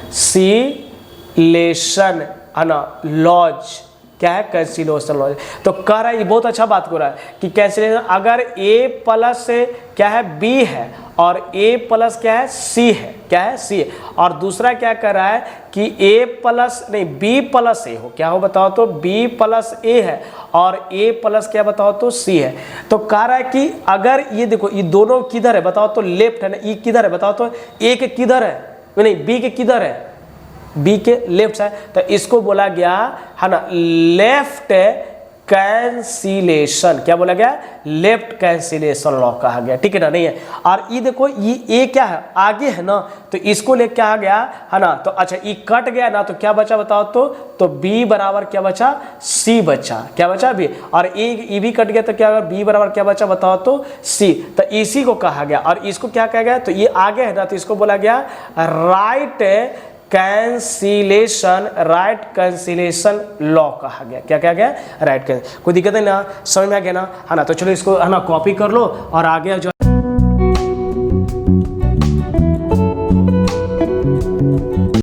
A: है ना लॉज, क्या है? Cancellation laws. तो कह रहा है, ये बहुत अच्छा बात कर रहा है कि कैंसिलेशन अगर a प्लस क्या है b है और a प्लस क्या है c है, क्या है? c है। और दूसरा क्या कर रहा है कि a प्लस नहीं b प्लस a हो, क्या हो बताओ तो? b प्लस a है और a प्लस क्या बताओ तो? c है। तो कह रहा है कि अगर ये देखो ये दोनों किधर है बताओ तो? लेफ्ट है ना, ये किधर है बताओ तो? a के किधर है, नहीं b के किधर है? बी के लेफ्ट साइड। तो इसको बोला गया है ना लेफ्ट कैंसिलेशन, क्या बोला गया, लेफ्ट कैंसिलेशन लॉ कहा गया, ठीक है ना, नहीं है। और ये देखो ये क्या है, आगे है ना, तो इसको ले क्या आ गया है ना, तो अच्छा ये कट गया ना, तो क्या बचा बताओ, तो बी बराबर क्या बचा, सी बचा, क्या बचा बी, और ये भी कट गया तो क्या, बी बराबर क्या बचा बताओ, तो सी, तो इसी को कहा गया। और इसको क्या कहा गया, तो ये आगे है ना, तो इसको बोला गया right cancellation, right cancellation law कहा गया, क्या कहा गया, राइट कैंसिलेशन। कोई दिक्कत है ना, समझ में आ गया ना, है ना। तो चलो इसको है ना कॉपी कर लो और आगे जो